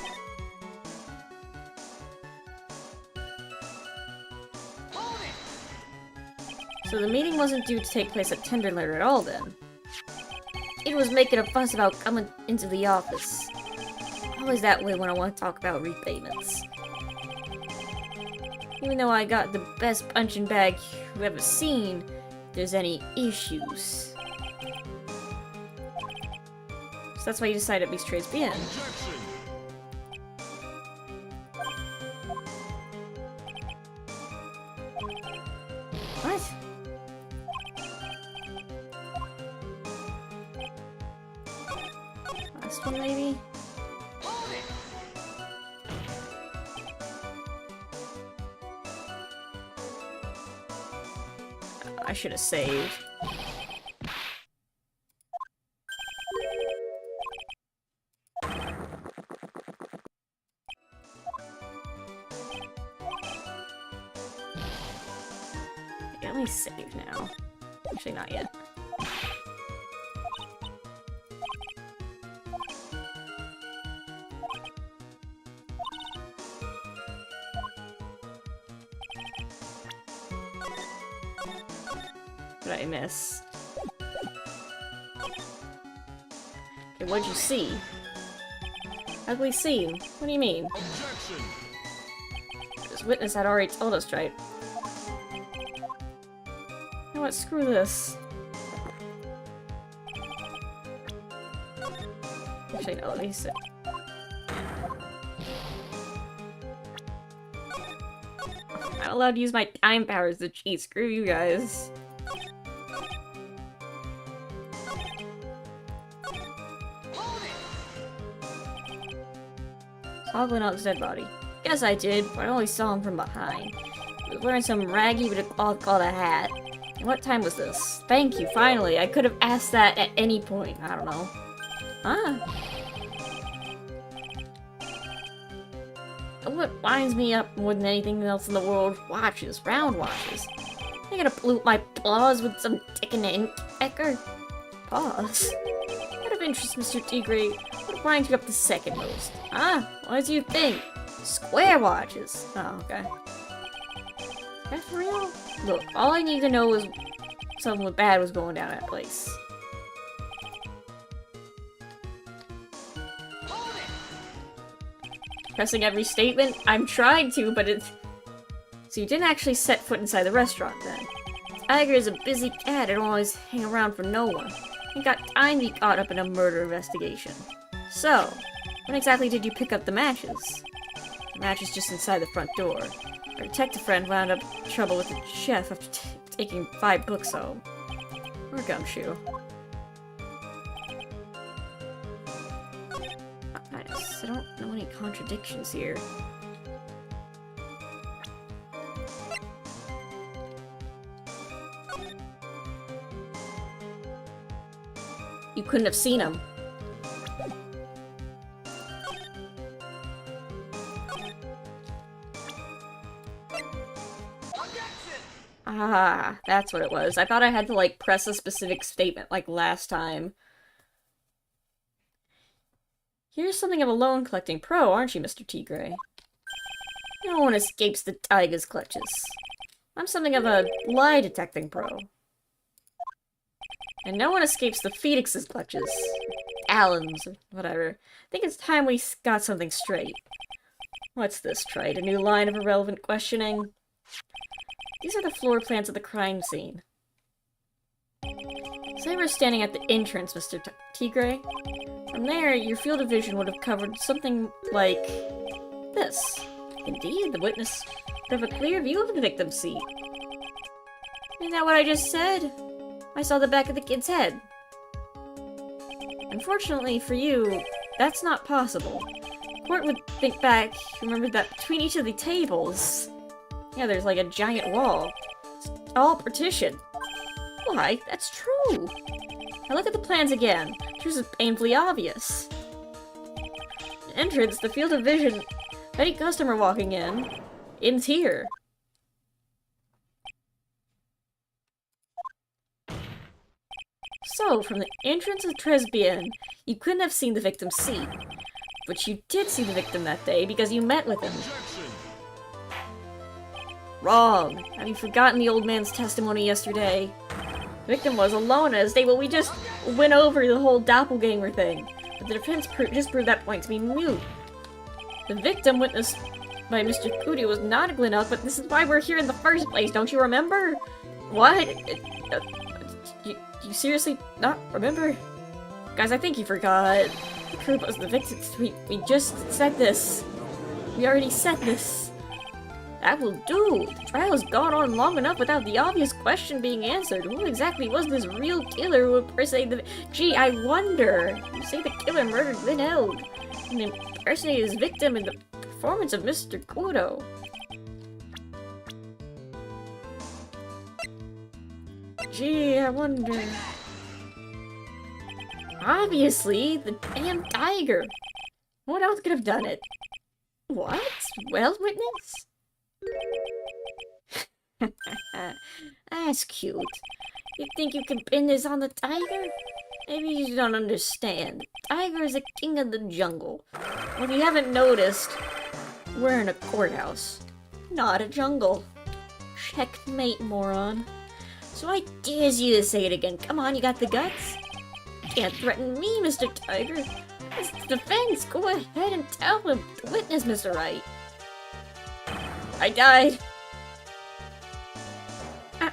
So the meeting wasn't due to take place at Tenderler at all, then? It was making a fuss about coming into the office. Always that way when I want to talk about repayments. Even though I got the best punching bag you've ever seen, if there's any issues. So that's why you decided to be straight bien. Objection. What? Last one, maybe? I should have saved. Let me save now. Actually, not yet. What did I miss? Okay, what'd you see? Ugly scene? What do you mean? Objection. This witness had already told us, right? You know what? Screw this. Actually, no, let me sit. I'm not allowed to use my time powers to cheat. Screw you guys. Hoggling out his dead body. Guess I did, but I only saw him from behind. He was wearing some raggy with a cloth called a hat. And what time was this? Thank you, finally. I could have asked that at any point. I don't know. Ah. What winds me up more than anything else in the world? Watches. Round watches. I gotta pollute my paws with some dick and ink ecker. Paws? Out of interest, Mr. Tigray, what winds you up the second most? Ah, what do you think? Square watches. Oh, okay. Is that for real? Look, all I need to know is something bad was going down that place. Pressing every statement? I'm trying to, but it's... So you didn't actually set foot inside the restaurant, then? Tiger is a busy cat and always hang around for no one. Ain't got time to be caught up in a murder investigation. So, when exactly did you pick up the matches? The matches just inside the front door. Our detective friend wound up in trouble with the chef after taking 5 books home. Or gumshoe. I don't know any contradictions here. You couldn't have seen him. Ah, that's what it was. I thought I had to, like, press a specific statement, like last time. You're something of a loan-collecting pro, aren't you, Mr. Tigray? No one escapes the tiger's clutches. I'm something of a lie-detecting pro. And no one escapes the phoenix's clutches. Alan's, or whatever. I think it's time we got something straight. What's this, Trite? A new line of irrelevant questioning? These are the floor plans of the crime scene. Say we're standing at the entrance, Mr. Tigray. From there, your field of vision would have covered something like this. Indeed, the witness would have a clear view of the victim's seat. Isn't that what I just said? I saw the back of the kid's head. Unfortunately for you, that's not possible. Court would think back, remember that between each of the tables, yeah, there's like a giant wall. It's all partition. Why, that's true. Now look at the plans again. This is painfully obvious. The entrance, the field of vision, any customer walking in, ends here. So, from the entrance of Tresbien, you couldn't have seen the victim's seat. But you did see the victim that day because you met with him. Objection. Wrong. Have you forgotten the old man's testimony yesterday? The victim was alone at his stable. We just went over the whole doppelganger thing. But the defense just proved that point to be moot. The victim witnessed by Mr. Cootie was not a Glen Elk, but this is why we're here in the first place, don't you remember? What? You seriously not remember? Guys, I think you forgot. The crew was the victim. We just said this. We already said this. That will do. The trial has gone on long enough without the obvious question being answered. Who exactly was this real killer who impersonated the— Gee, I wonder. You say the killer murdered Glen Elk and impersonated his victim in the performance of Mr. Kudo. Gee, I wonder. Obviously, the damn tiger. What else could have done it? What? Well, witness? That's cute. You think you can pin this on the tiger? Maybe you don't understand. The tiger is the king of the jungle. If you haven't noticed, we're in a courthouse, not a jungle. Checkmate, moron. So I dare you to say it again. Come on, you got the guts? You can't threaten me, Mr. Tiger. It's the defense. Go ahead and tell him. Witness, Mr. Wright. I died. Ah.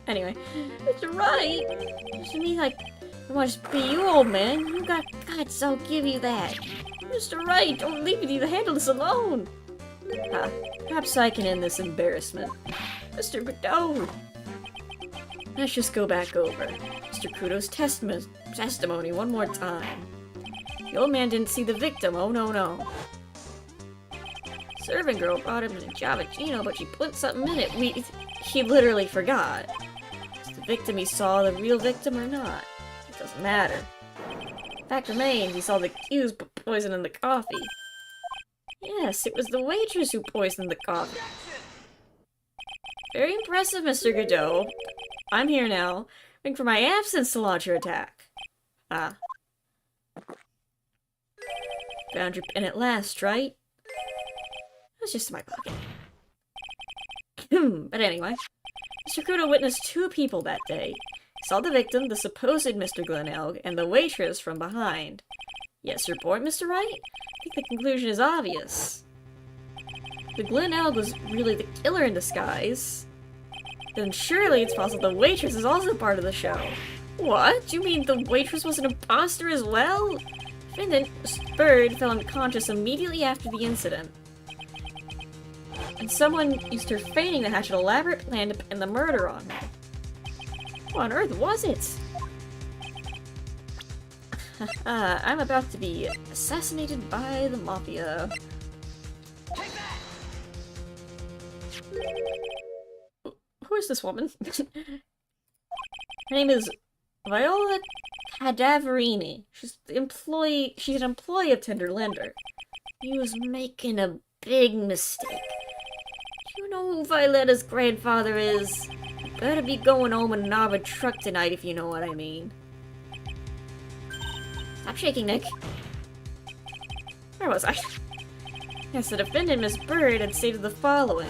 Anyway, Mr. Wright. To me, like, it must be you, old man. You got guts, I'll give you that. Mr. Wright, don't leave me to handle this alone. Perhaps I can end this embarrassment. Mr. Godot. Let's just go back over Mr. Kudo's testimony one more time. The old man didn't see the victim, oh no. Servant girl brought him to Javachino, but she put something in it. He literally forgot. Is the victim he saw the real victim or not? It doesn't matter. Fact remains, he saw the accused put poison in the coffee. Yes, it was the waitress who poisoned the coffee. Very impressive, Mr. Godot. I'm here now, waiting for my absence to launch your attack. Ah. Found your pin at last, right? It was just in my pocket. But anyway, Mr. Kudo witnessed two people that day. He saw the victim, the supposed Mr. Glen Elk, and the waitress from behind. Yes, report, Mr. Wright? I think the conclusion is obvious. The Glen Elk was really the killer in disguise. Then surely it's possible the waitress is also part of the show. What? You mean the waitress was an imposter as well? Defendant Bird fell unconscious immediately after the incident. And someone used her fainting to hatch an elaborate plan to pin the murder on her. What on earth was it? I'm about to be assassinated by the Mafia. Who is this woman? Her name is Viola Cadaverini. She's an employee of Tender Lender. He was making a big mistake. Do you know who Violetta's grandfather is? You better be going home in an armored truck tonight if you know what I mean. Stop shaking, Nick. Where was I? Yes, the defendant, Miss Bird, had stated the following.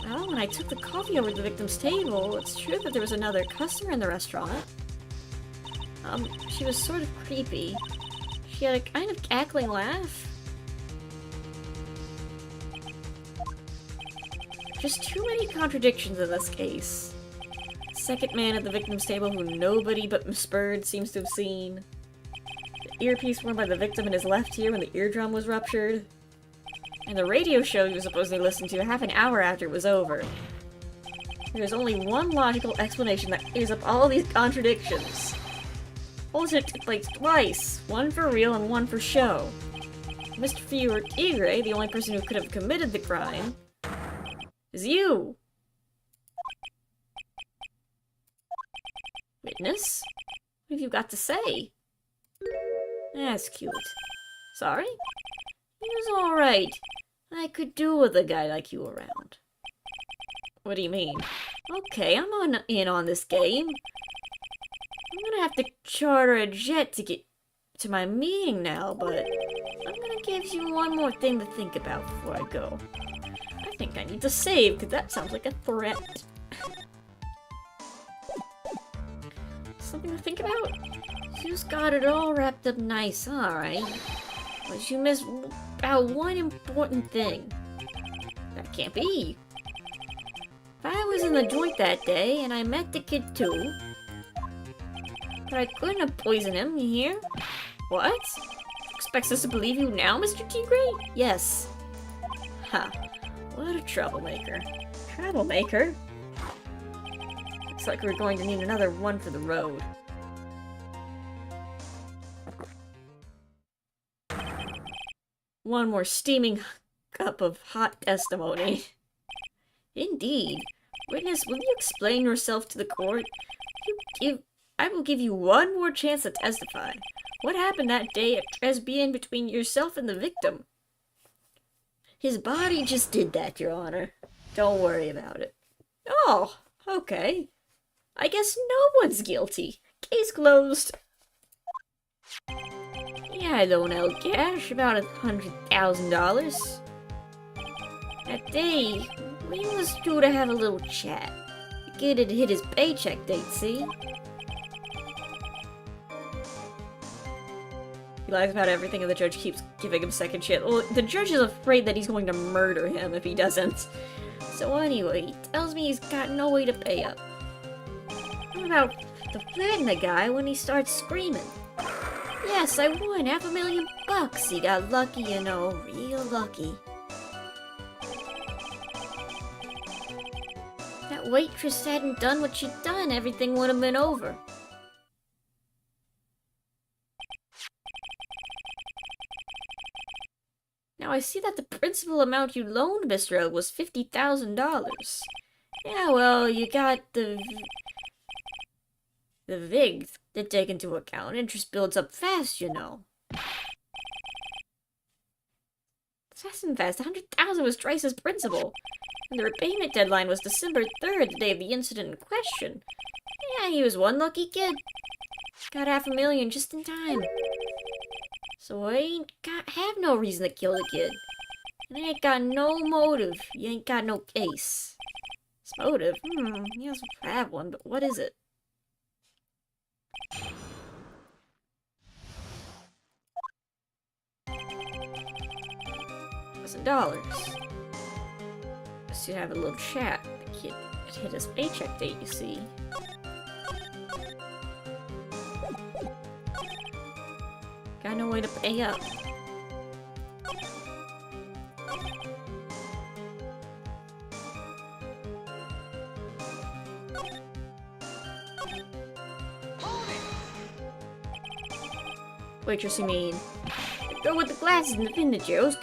Well, when I took the coffee over to the victim's table, it's true that there was another customer in the restaurant. She was sort of creepy. She had a kind of cackling laugh. Just too many contradictions in this case. Second man at the victim's table who nobody but Miss Bird seems to have seen. The earpiece worn by the victim in his left ear when the eardrum was ruptured. And the radio show he was supposedly listening to half an hour after it was over. There's only one logical explanation that clears up all these contradictions. Also, it took place twice, one for real and one for show. Mr. Fior Tigre, the only person who could have committed the crime, is you! Witness? What have you got to say? That's cute. Sorry? He was alright. I could do with a guy like you around. What do you mean? Okay, in on this game. I'm gonna have to charter a jet to get to my meeting now, but I'm gonna give you one more thing to think about before I go. I think I need to save, because that sounds like a threat. Something to think about? You just got it all wrapped up nice, alright. But you missed about one important thing. That can't be. If I was in the joint that day, and I met the kid too, but I couldn't have poisoned him, you hear? What? Expects us to believe you now, Mr. Tigray? Yes. Ha. What a troublemaker. Troublemaker? Looks like we're going to need another one for the road. One more steaming cup of hot testimony. Indeed. Witness, will you explain yourself to the court? I will give you one more chance to testify. What happened that day at Tresbian between yourself and the victim? His body just did that, Your Honor. Don't worry about it. Oh, okay. I guess no one's guilty. Case closed. Yeah, I loaned out cash, about $100,000. That day, we was due to have a little chat. The kid had hit his paycheck date, see? He lies about everything and the judge keeps giving him second chance. Well, the judge is afraid that he's going to murder him if he doesn't. So anyway, he tells me he's got no way to pay up. What about the flattening the guy when he starts screaming? Yes, I won $500,000. He got lucky, you know, real lucky. That waitress hadn't done what she'd done, everything would have been over. Now I see that the principal amount you loaned Mr. L was $50,000. Yeah, well, you got the VIG to take into account. Interest builds up fast, you know. Fast and fast. $100,000 was Trice's principal. And the repayment deadline was December 3rd, the day of the incident in question. Yeah, he was one lucky kid. Got $500,000 just in time. So I ain't have no reason to kill the kid. And I ain't got no motive. You ain't got no case. This motive? He doesn't have one, but what is it? $1,000. So you have a little chat. The kid hit his paycheck date, you see. Got no way to pay up. Waitress, you mean? The girl with the glasses and the vintage here. Else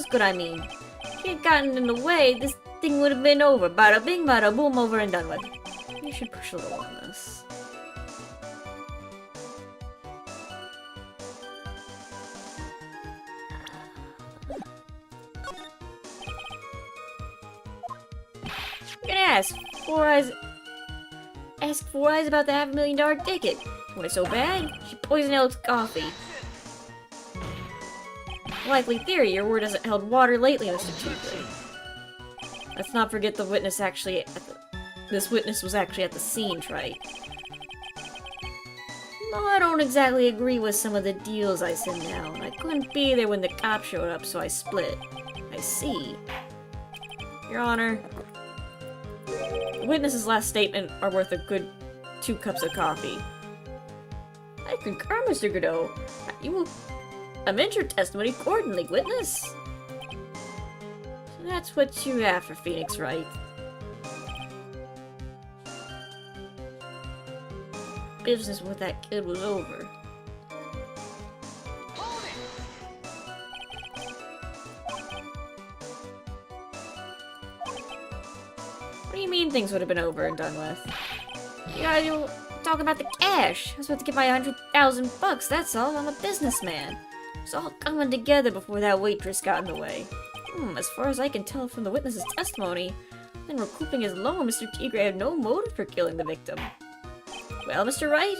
could I mean? If she had gotten in the way, this thing would have been over. Bada bing, bada boom, over and done with. You should push a little on this. I'm gonna ask Four Eyes about the $500,000 ticket. Why so bad? She poisoned Alex's coffee. Likely theory, your word hasn't held water lately, Mr. Chiefly. Let's not forget this witness was actually at the scene, right? No, I don't exactly agree with some of the deals I sent down. I couldn't be there when the cops showed up, so I split. I see. Your Honor, the witness's last statement are worth a good 2 cups of coffee. I concur, Mr. Godot. You will amend your testimony accordingly, witness. So that's what you have for Phoenix, right? Business with that kid was over. What do you mean things would have been over and done with? You were talking about the cash. I was about to get my $100,000, that's all. I'm a businessman. It's all coming together before that waitress got in the way. As far as I can tell from the witness's testimony, in recouping his loan, Mr. Tigre had no motive for killing the victim. Well, Mr. Wright?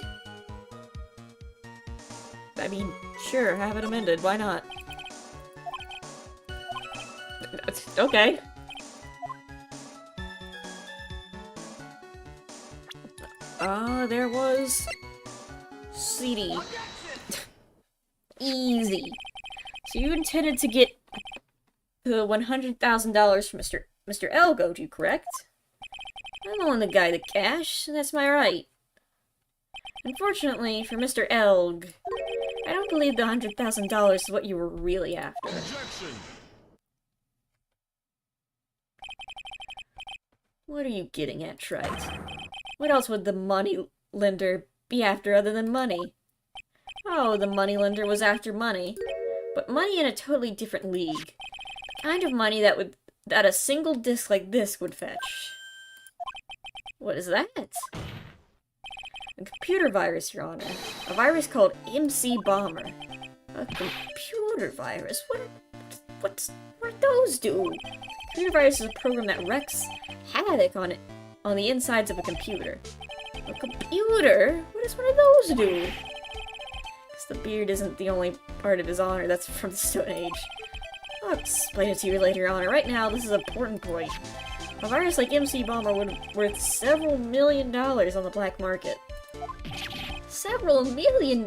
I mean, Sure, have it amended. Why not? Okay. There was... CD. Easy. So you intended to get the $100,000 from Mr. Elgo, do you correct? I'm the one that got the cash, that's my right. Unfortunately, for Mr. Elg, I don't believe the $100,000 is what you were really after. Objection. What are you getting at, Wright? What else would the money lender be after other than money? Oh, the money lender was after money. But money in a totally different league. The kind of money that a single disc like this would fetch. What is that? A computer virus, Your Honor. A virus called MC Bomber. A computer virus? What do those do? Computer virus is a program that wreaks havoc on the insides of a computer. A computer? What does one of those do? Because the beard isn't the only part of his honor that's from the Stone Age. I'll explain it to you later, Your Honor. Right now, this is an important point. A virus like MC Bomber would be worth several $million on the black market. Several $1 million?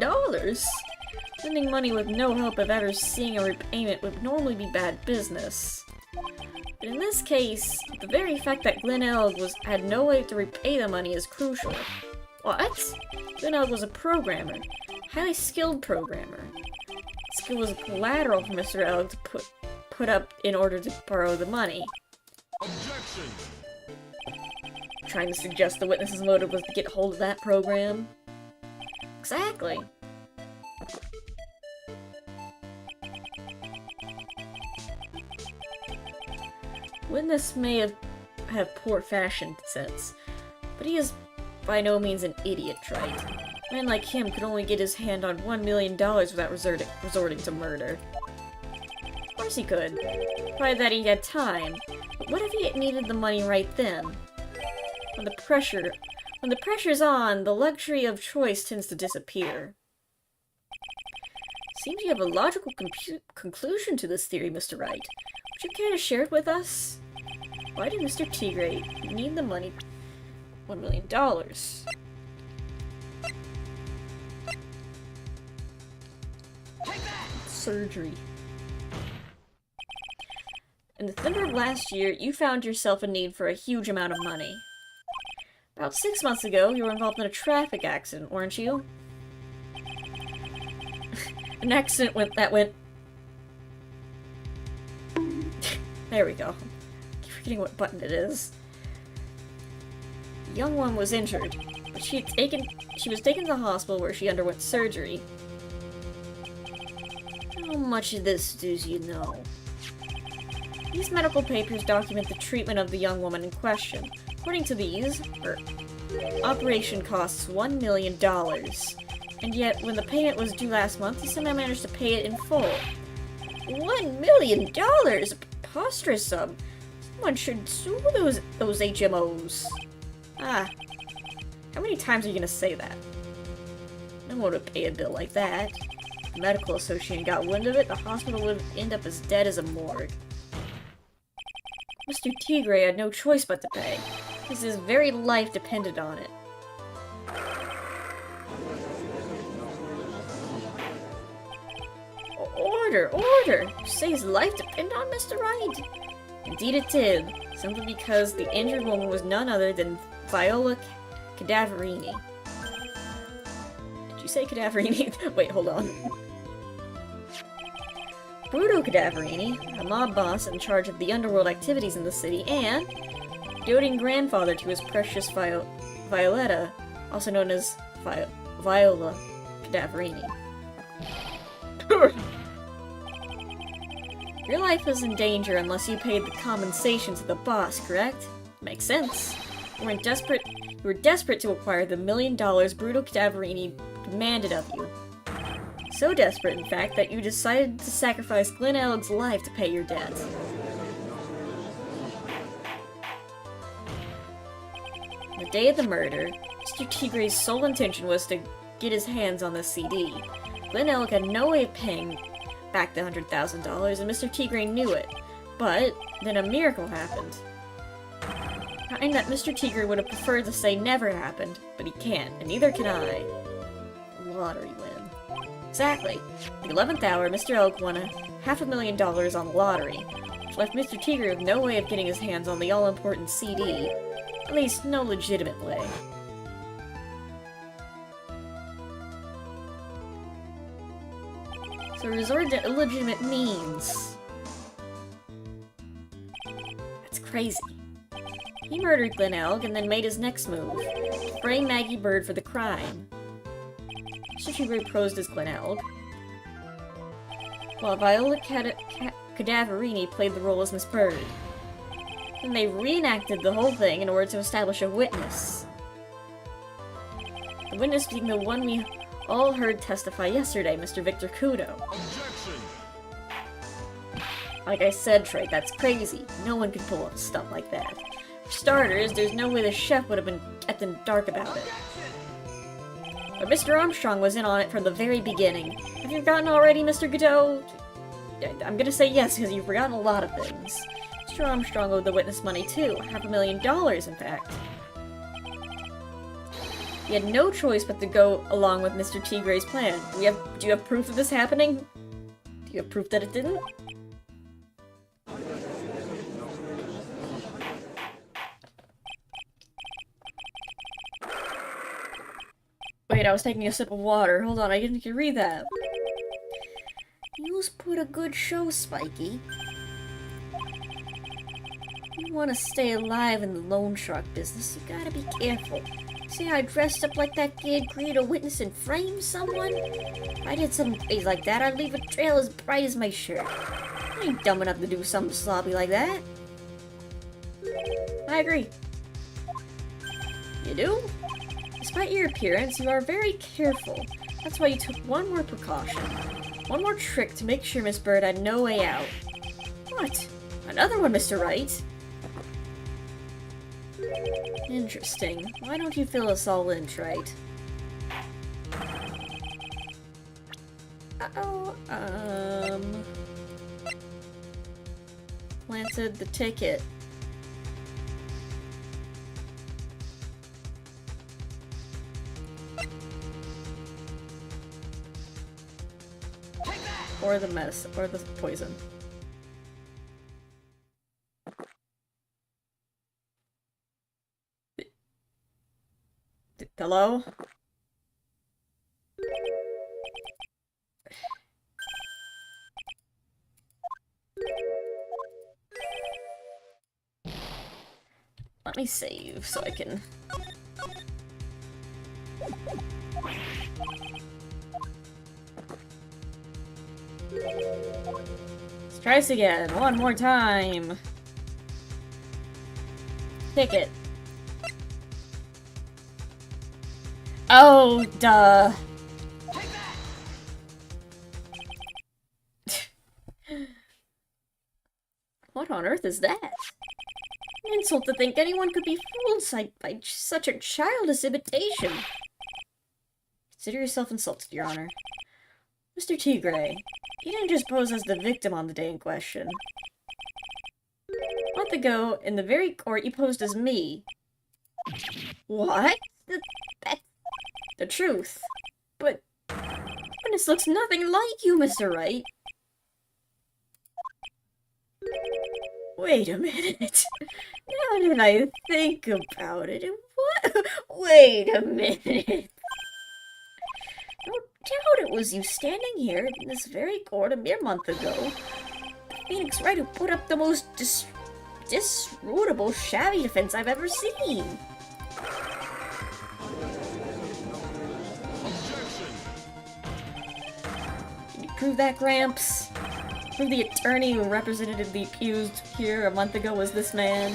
Lending money with no hope of ever seeing a repayment would normally be bad business. But in this case, the very fact that Glenn Elg had no way to repay the money is crucial. What? Glenn Elg was a programmer. Highly skilled programmer. Skill was collateral for Mr. Elg to put up in order to borrow the money. Objection. Trying to suggest the witness's motive was to get hold of that program? Exactly. Witness may have poor fashion sense, but he is by no means an idiot, Wright. A man like him could only get his hand on $1 million without resorting to murder. Of course he could. Provided that he had time. But what if he needed the money right then? When the pressure's on, the luxury of choice tends to disappear. Seems you have a logical conclusion to this theory, Mr. Wright. Would you care to share it with us? Why did Mr. Tigre need the money? $1 million. Surgery. In December of last year, you found yourself in need for a huge amount of money. About 6 months ago, you were involved in a traffic accident, weren't you? An accident that went... There we go. Keep forgetting what button it is. The young one was injured, but she was taken to the hospital where she underwent surgery. How much of this do you know? These medical papers document the treatment of the young woman in question. According to these, her operation costs $1 million. And yet, when the payment was due last month, he somehow managed to pay it in full. $1 million? A preposterous sum. Someone should sue those HMOs. Ah. How many times are you gonna say that? No one would pay a bill like that. If the medical association got wind of it, the hospital would end up as dead as a morgue. Mr. Tigre had no choice but to pay, because his very life depended on it. Order! Order! You say his life depended on Mr. Wright? Indeed it did, simply because the injured woman was none other than Viola Cadaverini. Did you say Cadaverini? Wait, hold on. Bruto Cadaverini, a mob boss in charge of the underworld activities in the city, and doting grandfather to his precious Violetta, also known as Viola Cadaverini. Your life is in danger unless you paid the compensation to the boss, correct? Makes sense. You were desperate to acquire the $1 million Bruto Cadaverini demanded of you. So desperate, in fact, that you decided to sacrifice Glenn Elg's life to pay your debt. On the day of the murder, Mr. Tigre's sole intention was to get his hands on the CD. Glen Elk had no way of paying back the $100,000, and Mr. Tigray knew it. But then a miracle happened. Kind that Mr. Tigray would have preferred to say never happened, but he can't, and neither can I. Lottery win. Exactly. At the 11th hour, Mr. Elk won $500,000 on the lottery, which left Mr. Tigray with no way of getting his hands on the all-important CD. At least, no legitimate way. So resort to illegitimate means. That's crazy. He murdered Glen Elk and then made his next move, spraying Maggie Bird for the crime. Mr. Tigray posed as Glen Elk, while Viola Cadaverini played the role as Miss Bird. Then they reenacted the whole thing in order to establish a witness. The witness being the one we all heard testify yesterday, Mr. Victor Kudo. Objection. Like I said, Trey, that's crazy. No one could pull off stuff like that. For starters, there's no way the chef would have been kept in the dark about it. But Mr. Armstrong was in on it from the very beginning. Have you forgotten already, Mr. Godot? I'm gonna say yes, because you've forgotten a lot of things. Mr. Armstrong owed the witness money too, $500,000 in fact. He had no choice but to go along with Mr. Tigray's plan. Do you have proof of this happening? Do you have proof that it didn't? Wait, I was taking a sip of water. Hold on, I didn't read that. You put a good show, Spiky. You want to stay alive in the loan shark business, you gotta be careful. See how I dressed up like that kid, create a witness and frame someone? If I did something crazy like that, I'd leave a trail as bright as my shirt. I ain't dumb enough to do something sloppy like that. I agree. You do? Despite your appearance, you are very careful. That's why you took one more precaution. One more trick to make sure Miss Bird had no way out. What? Another one, Mr. Wright? Interesting. Why don't you fill us all in, Trite? Uh-oh, planted the ticket. Or the medicine, or the poison. Hello? Let me save so I can... Let's try this again, one more time. Ticket. Oh, duh. What on earth is that? An insult to think anyone could be fooled by such a childish imitation. Consider yourself insulted, Your Honor. Mr. Tigray, you didn't just pose as the victim on the day in question. A month ago, in the very court, you posed as me. What? That's the truth. But this looks nothing like you, Mr. Wright. Wait a minute. Now that I think about it, what? Wait a minute. No doubt it was you standing here in this very court a mere month ago. Phoenix Wright who put up the most disreputable, shabby defense I've ever seen. Can you prove that, Gramps? Prove the attorney who represented the accused here a month ago was this man?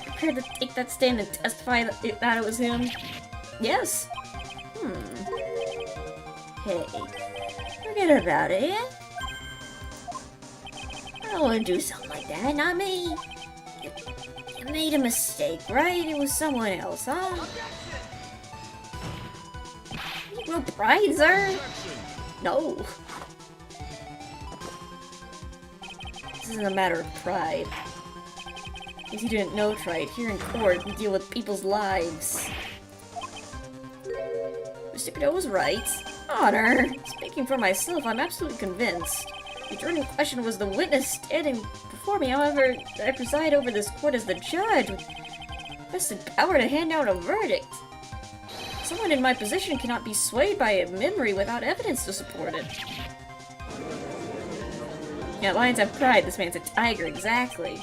Prepared to take that stand and testify that it was him? Yes. Hey, forget about it, yeah? I don't want to do something like that, not me. You made a mistake, right? It was someone else, huh? Well, pride, sir. No. This isn't a matter of pride. If you didn't know, Wright, here in court, we deal with people's lives. Mr. Godot was right. Honor! Speaking for myself, I'm absolutely convinced. The juror in question was the witness standing before me. However, I preside over this court as the judge, with vested power to hand down a verdict. Someone in my position cannot be swayed by a memory without evidence to support it. Yeah, lions have pride. This man's a tiger, exactly.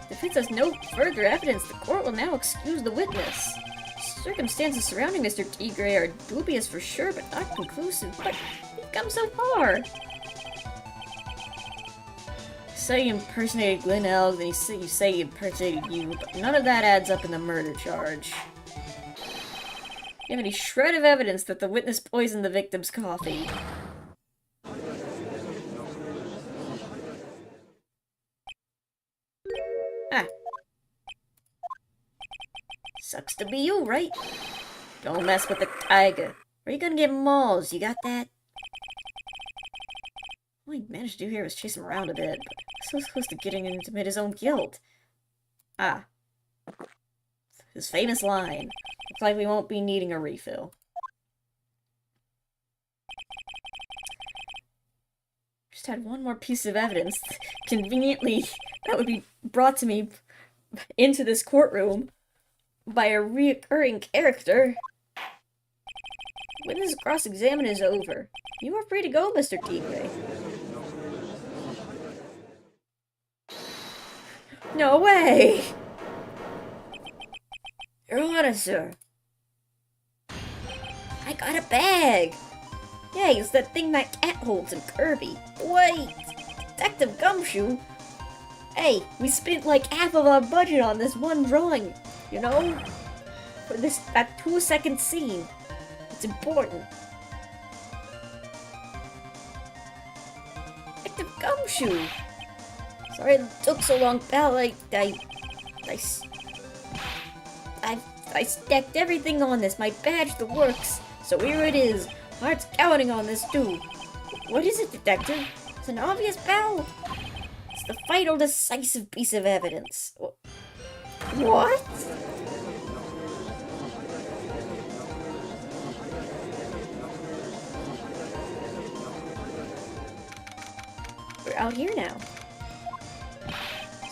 Defense has no further evidence. The court will now excuse the witness. Circumstances surrounding Mr. Tigre are dubious for sure, but not conclusive. But we've come so far. Say you impersonated Glen Elg, then you say he impersonated you, but none of that adds up in the murder charge. You have any shred of evidence that the witness poisoned the victim's coffee? Ah. Sucks to be you, right? Don't mess with the tiger. Or you gonna get mauled, you got that? All he managed to do here was chase him around a bit, but so close to getting him to admit his own guilt. Ah. His famous line. Looks like we won't be needing a refill. Just had one more piece of evidence. Conveniently, that would be brought to me into this courtroom by a reoccurring character. Witness cross-examine is over. You are free to go, Mr. Tigre. No way! Your Honor, sir. I got a bag! Yeah, it's that thing that cat holds in Kirby. Wait! Detective Gumshoe? Hey, we spent like half of our budget on this one drawing, you know? For that 2-second scene. It's important. Detective Gumshoe! Sorry it took so long, pal. I stacked everything on this. My badge, the works. So here it is. Heart's counting on this too. What is it, detective? It's an obvious, pal. It's the vital, decisive piece of evidence. What? We're out here now.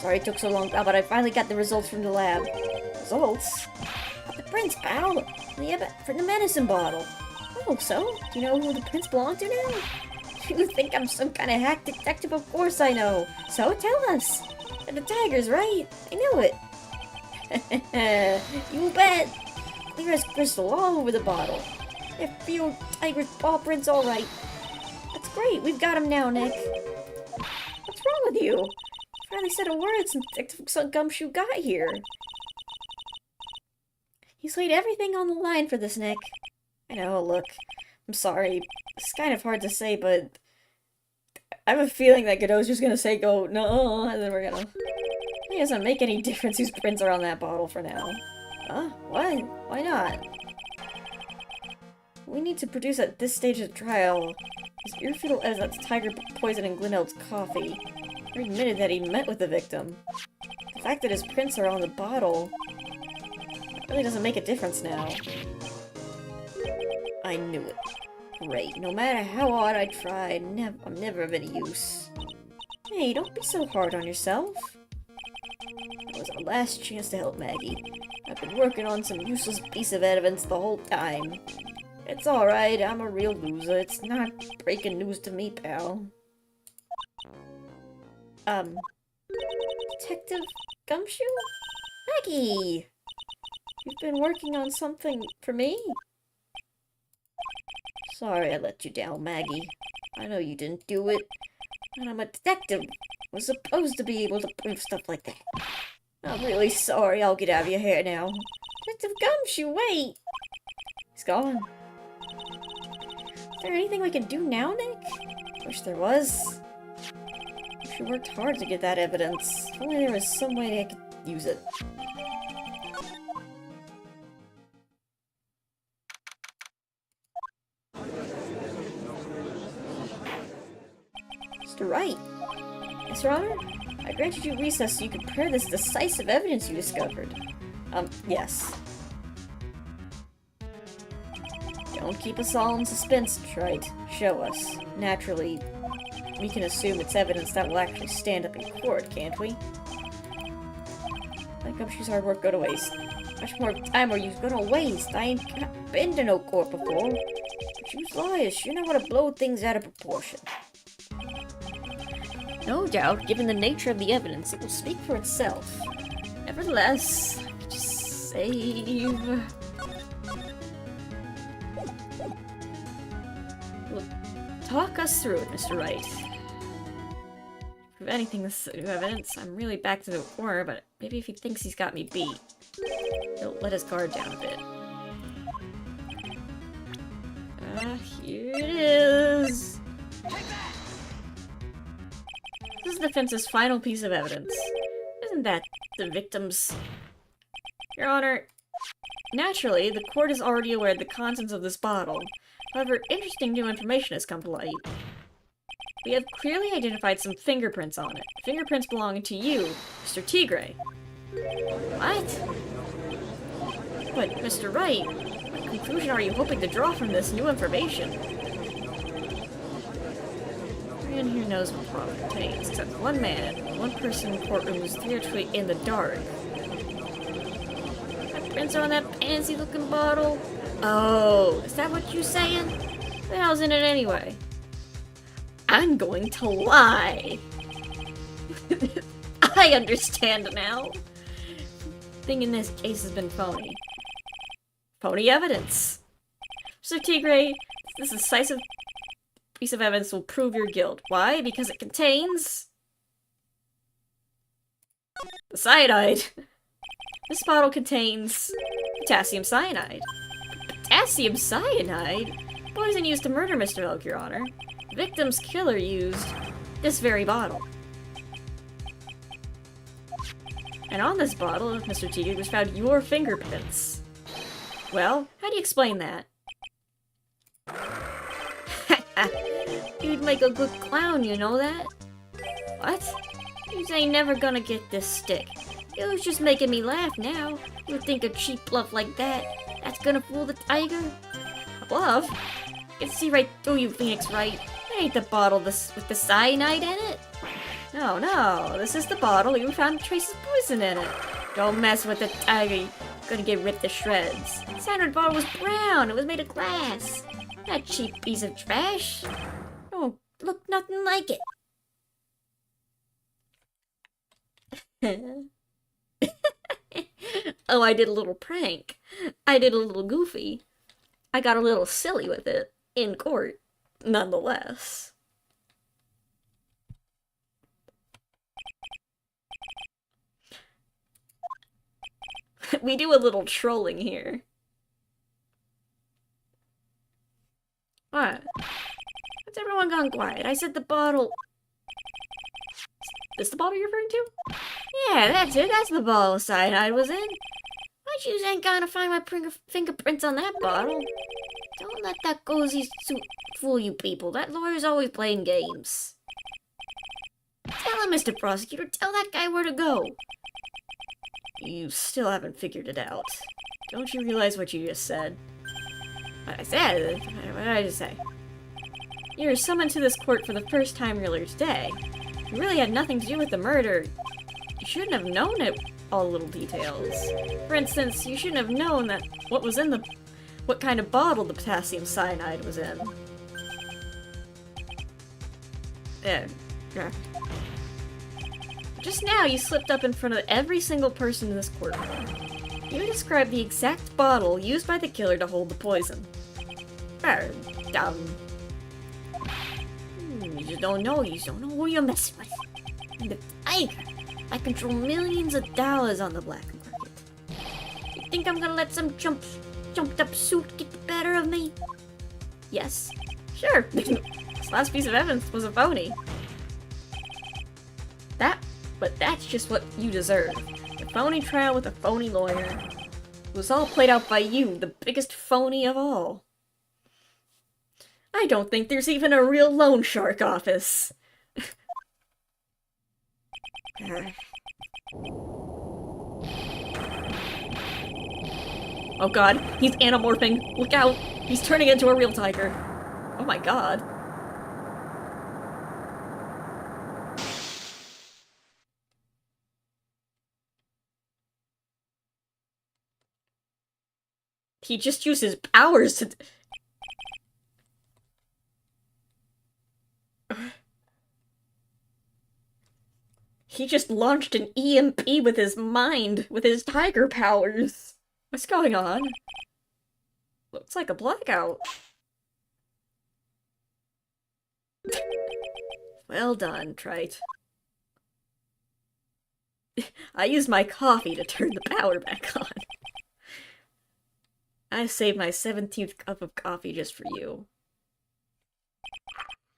Sorry it took so long, pal, but I finally got the results from the lab. Results? The prints, pal! From the medicine bottle. Oh, so? Do you know who the prints belong to now? You think I'm some kind of hack detective? Of course I know. So tell us. They're the tigers, right? I knew it. You bet. Clear as crystal all over the bottle. They feel tiger's paw prints all right. That's great. We've got them now, Nick. What's wrong with you? I finally said a word since Detective Gumshoe got here. He's laid everything on the line for this, Nick. I know, look. I'm sorry. It's kind of hard to say, but I have a feeling that Godot's just gonna say go, no, and then we're gonna... It doesn't make any difference whose prints are on that bottle for now. Huh? What? Why not? We need to produce at this stage of the trial is irrefutable as that tiger poison in Glenelg's coffee. He admitted that he met with the victim. The fact that his prints are on the bottle really doesn't make a difference now. I knew it. Great. No matter how hard I tried, I'm never of any use. Hey, don't be so hard on yourself. That was our last chance to help Maggie. I've been working on some useless piece of evidence the whole time. It's alright, I'm a real loser. It's not breaking news to me, pal. Detective Gumshoe? Maggie! You've been working on something for me? Sorry I let you down, Maggie. I know you didn't do it. And I'm a detective. I was supposed to be able to prove stuff like that. I'm really sorry. I'll get out of your hair now. Detective Gumshoe, wait! He's gone. Is there anything we can do now, Nick? Wish there was. She worked hard to get that evidence. If only there was some way I could use it. Mr. Wright. Yes, Your Honor? I granted you recess so you could prepare this decisive evidence you discovered. Yes. Don't keep us all in suspense, Wright. Show us. Naturally, we can assume it's evidence that will actually stand up in court, can't we? Like Gumshoe's hard work go to waste. Much more time or you's gonna waste. I ain't been to no court before. But you's lawyers, you know how to blow things out of proportion. No doubt, given the nature of the evidence, it will speak for itself. Nevertheless, just save... Well, talk us through it, Mr. Wright. To prove anything this new evidence, I'm really back to the corner, but maybe if he thinks he's got me beat, he'll let his guard down a bit. Here it is! This is the defense's final piece of evidence. Isn't that the victim's... Your Honor, naturally, the court is already aware of the contents of this bottle. However, interesting new information has come to light. We have clearly identified some fingerprints on it. Fingerprints belonging to you, Mr. Tigre. What? But, Mr. Wright, what conclusion are you hoping to draw from this new information? Everyone here knows what the bottle contains, except one man, one person in the courtroom who's theatrically in the dark. That prints are on that fancy-looking bottle? Oh, is that what you're saying? What the hell's in it anyway? I'm going to lie! I understand now! Thing in this case has been phony. Phony evidence! Mr. Tigre, this decisive piece of evidence will prove your guilt. Why? Because it contains... the cyanide! This bottle contains potassium cyanide. Potassium cyanide? Poison used to murder Mr. Elk, Your Honor. The victim's killer used this very bottle. And on this bottle, Mr. Tigre, was found your fingerprints. Well, how do you explain that? You'd make a good clown, you know that? What? You ain't never gonna get this stick. You was just making me laugh now. You think a cheap bluff like that's gonna fool the tiger? A bluff? I can see right through you, Phoenix Wright. That ain't the bottle with the cyanide in it. No, no, this is the bottle. You found traces of poison in it. Don't mess with the tiger. You're gonna get ripped to shreds. The cyanide bottle was brown. It was made of glass. That cheap piece of trash. Oh, look nothing like it. Oh, I did a little prank. I did a little goofy. I got a little silly with it. In court, nonetheless. We do a little trolling here. What? What's everyone gone quiet? I said the bottle... Is this the bottle you're referring to? Yeah, that's it. That's the bottle cyanide was in. But you ain't gonna find my fingerprints on that bottle. Don't let that cozy suit fool you people. That lawyer's always playing games. Tell him, Mr. Prosecutor. Tell that guy where to go. You still haven't figured it out. Don't you realize what you just said? What I said? What did I just say? You were summoned to this court for the first time earlier today. You really had nothing to do with the murder. You shouldn't have known it, all the little details. For instance, you shouldn't have known that what kind of bottle the potassium cyanide was in. Yeah. Just now, you slipped up in front of every single person in this courtroom. You described the exact bottle used by the killer to hold the poison. You just don't know. You just don't know who you're messing with. And the tiger, I control millions of dollars on the black market. You think I'm gonna let some jumped up suit get the better of me? Yes. Sure. This last piece of evidence was a phony. But that's just what you deserve. A phony trial with a phony lawyer. It was all played out by you, the biggest phony of all. I don't think there's even a real loan shark office. Oh god, he's anamorphing! Look out! He's turning into a real tiger! Oh my god. He just used his powers to... He just launched an EMP with his mind, with his tiger powers. What's going on? Looks like a blackout. Well done, Wright. I used my coffee to turn the power back on. I saved my 17th cup of coffee just for you.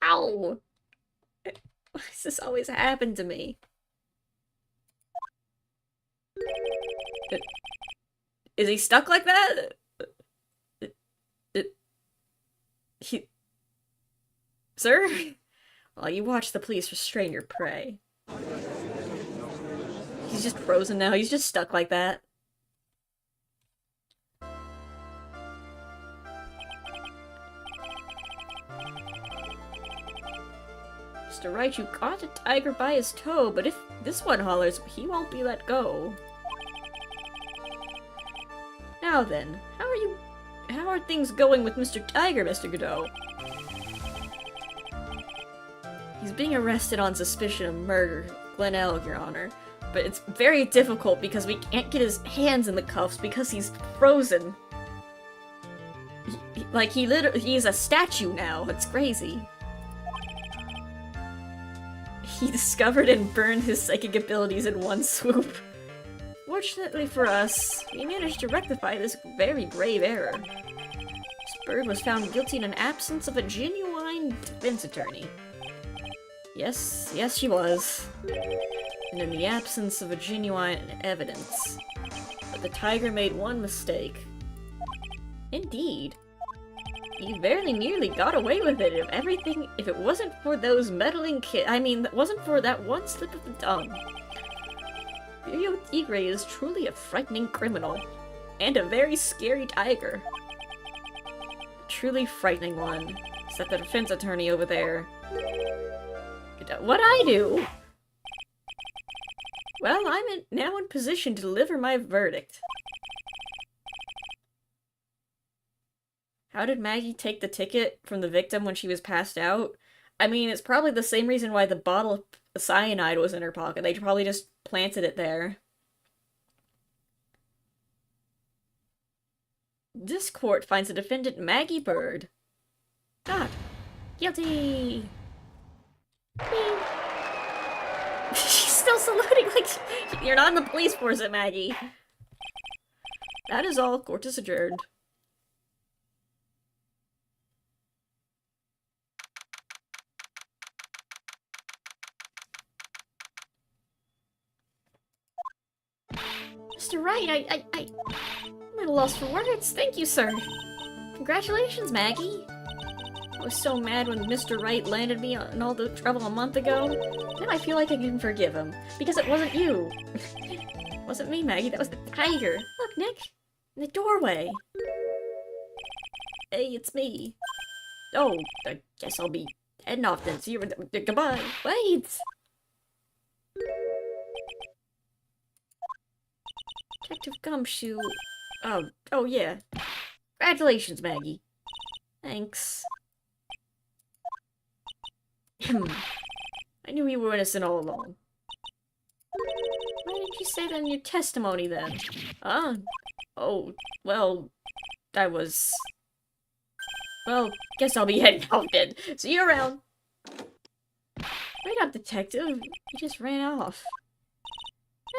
Ow! Why does this always happen to me? Is he stuck like that? He... Sir? Well, you watch the police restrain your prey. He's just frozen now. He's just stuck like that. Mr. Wright, you caught a tiger by his toe, but if this one hollers, he won't be let go. Now then, how are things going with Mr. Tiger, Mr. Godot? He's being arrested on suspicion of murder, Glenelg, Your Honor. But it's very difficult because we can't get his hands in the cuffs because he's frozen. He's a statue now. It's crazy. He discovered and burned his psychic abilities in one swoop. Fortunately for us, we managed to rectify this very grave error. This bird was found guilty in an absence of a genuine defense attorney. Yes, she was. And in the absence of a genuine evidence. But the tiger made one mistake. Indeed. He very nearly got away with it if it wasn't for those meddling it wasn't for that one slip of the tongue. Rio Tigre is truly a frightening criminal. And a very scary tiger. A truly frightening one. Except the defense attorney over there. What'd I do? Well, I'm now in position to deliver my verdict. How did Maggie take the ticket from the victim when she was passed out? I mean, it's probably the same reason why the bottle of cyanide was in her pocket. They probably just planted it there. This court finds the defendant Maggie Bird. God. Guilty! She's still saluting like you're not in the police force at Maggie. That is all. Court is adjourned. Mr. Wright, I'm at a loss for words. Thank you, sir. Congratulations, Maggie. I was so mad when Mr. Wright landed me in all the trouble a month ago. Now I feel like I can forgive him. Because it wasn't you. It wasn't me, Maggie. That was the tiger. Look, Nick. In the doorway. Hey, it's me. Oh, I guess I'll be heading off then. See you. Goodbye. Wait! Detective Gumshoe. Oh yeah. Congratulations, Maggie. Thanks. I knew you were innocent all along. Why didn't you say that in your testimony then? Oh, well, well, guess I'll be heading out then. See you around. Wait up, detective. He just ran off.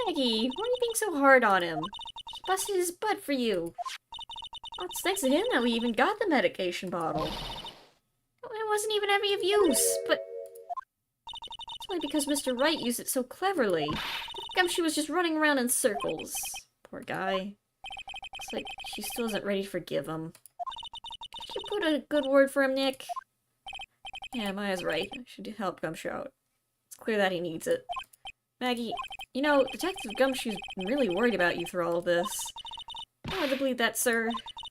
Maggie, why are you being so hard on him? He busted his butt for you. Well, it's thanks to him that we even got the medication bottle. It wasn't even any of use, but... It's only because Mr. Wright used it so cleverly. Gumshoe was just running around in circles. Poor guy. Looks like she still isn't ready to forgive him. Could you put a good word for him, Nick? Yeah, Maya's right. I should help Gumshoe out. clear that he needs it. Maggie, you know, Detective Gumshoe's been really worried about you through all of this. Hard to believe that, sir.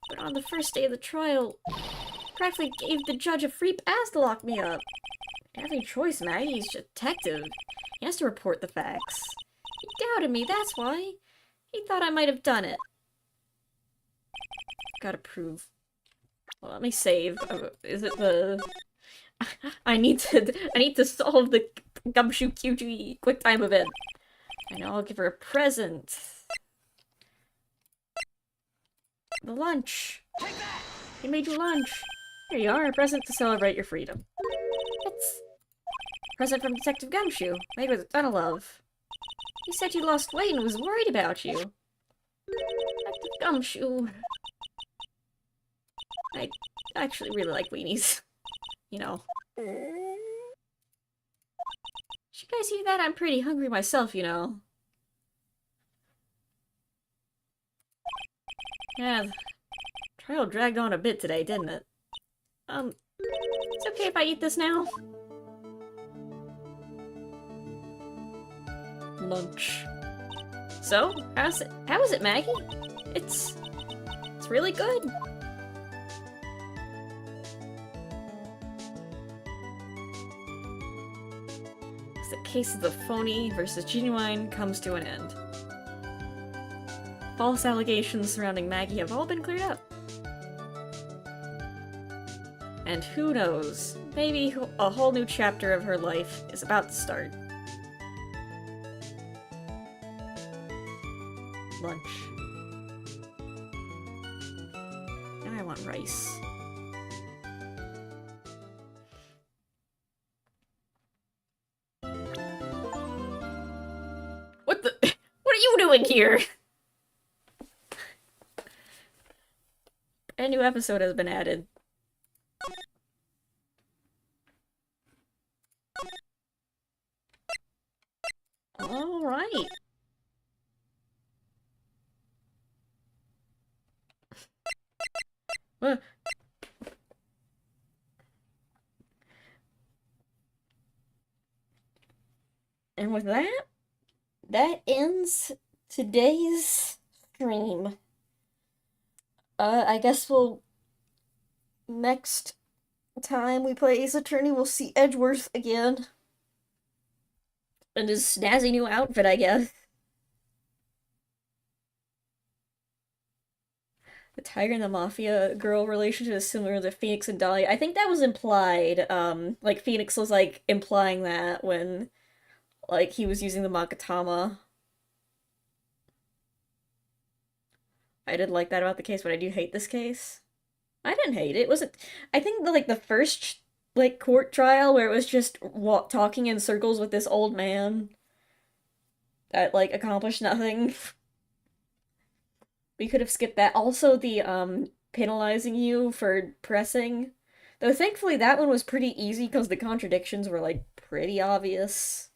But on the first day of the trial, practically gave the judge a free pass to lock me up. I have any choice, Maggie. He's a detective. He has to report the facts. He doubted me, that's why. He thought I might have done it. Gotta prove. Well, let me save. Is it the... I need to solve the Gumshoe QG QuickTime event. I know I'll give her a present. The lunch. He made you lunch. Here you are, a present to celebrate your freedom. It's a present from Detective Gumshoe, made with a ton of love. He said you lost weight and was worried about you. Detective Gumshoe. I actually really like weenies. You know. Did you guys hear that? I'm pretty hungry myself, you know. Yeah, the trial dragged on a bit today, didn't it? It's okay if I eat this now? Lunch. So, how is it, Maggie? It's really good. The case of the phony versus genuine comes to an end. False allegations surrounding Maggie have all been cleared up. And who knows, maybe a whole new chapter of her life is about to start. Lunch. Now I want rice. What the? What are you doing here? A new episode has been added. Alright. And with that ends today's stream. I guess next time we play Ace Attorney, we'll see Edgeworth again. And his snazzy new outfit, I guess. The Tiger and the Mafia girl relationship is similar to Phoenix and Dahlia. I think that was implied. Like, Phoenix was, like, implying that when, like, he was using the Makatama. I did like that about the case, but I do hate this case. I didn't hate it. Was it? I think like the first like court trial where it was just talking in circles with this old man that like accomplished nothing. We could have skipped that. Also, the penalizing you for pressing. Though thankfully that one was pretty easy because the contradictions were like pretty obvious.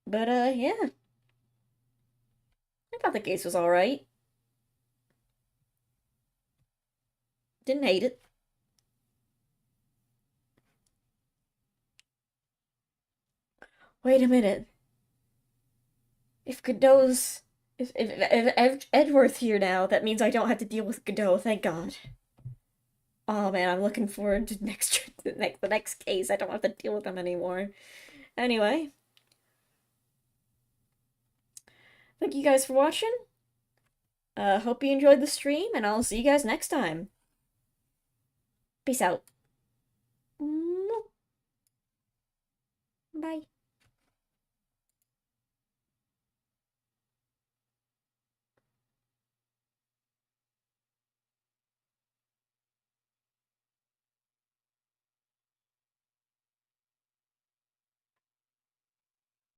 But yeah. I thought the case was alright. Didn't hate it. Wait a minute. If Godot's... If Edgeworth's here now, that means I don't have to deal with Godot, thank God. Oh man, I'm looking forward to the next case. I don't have to deal with them anymore. Anyway. Thank you guys for watching. Hope you enjoyed the stream, and I'll see you guys next time. Peace out. Bye.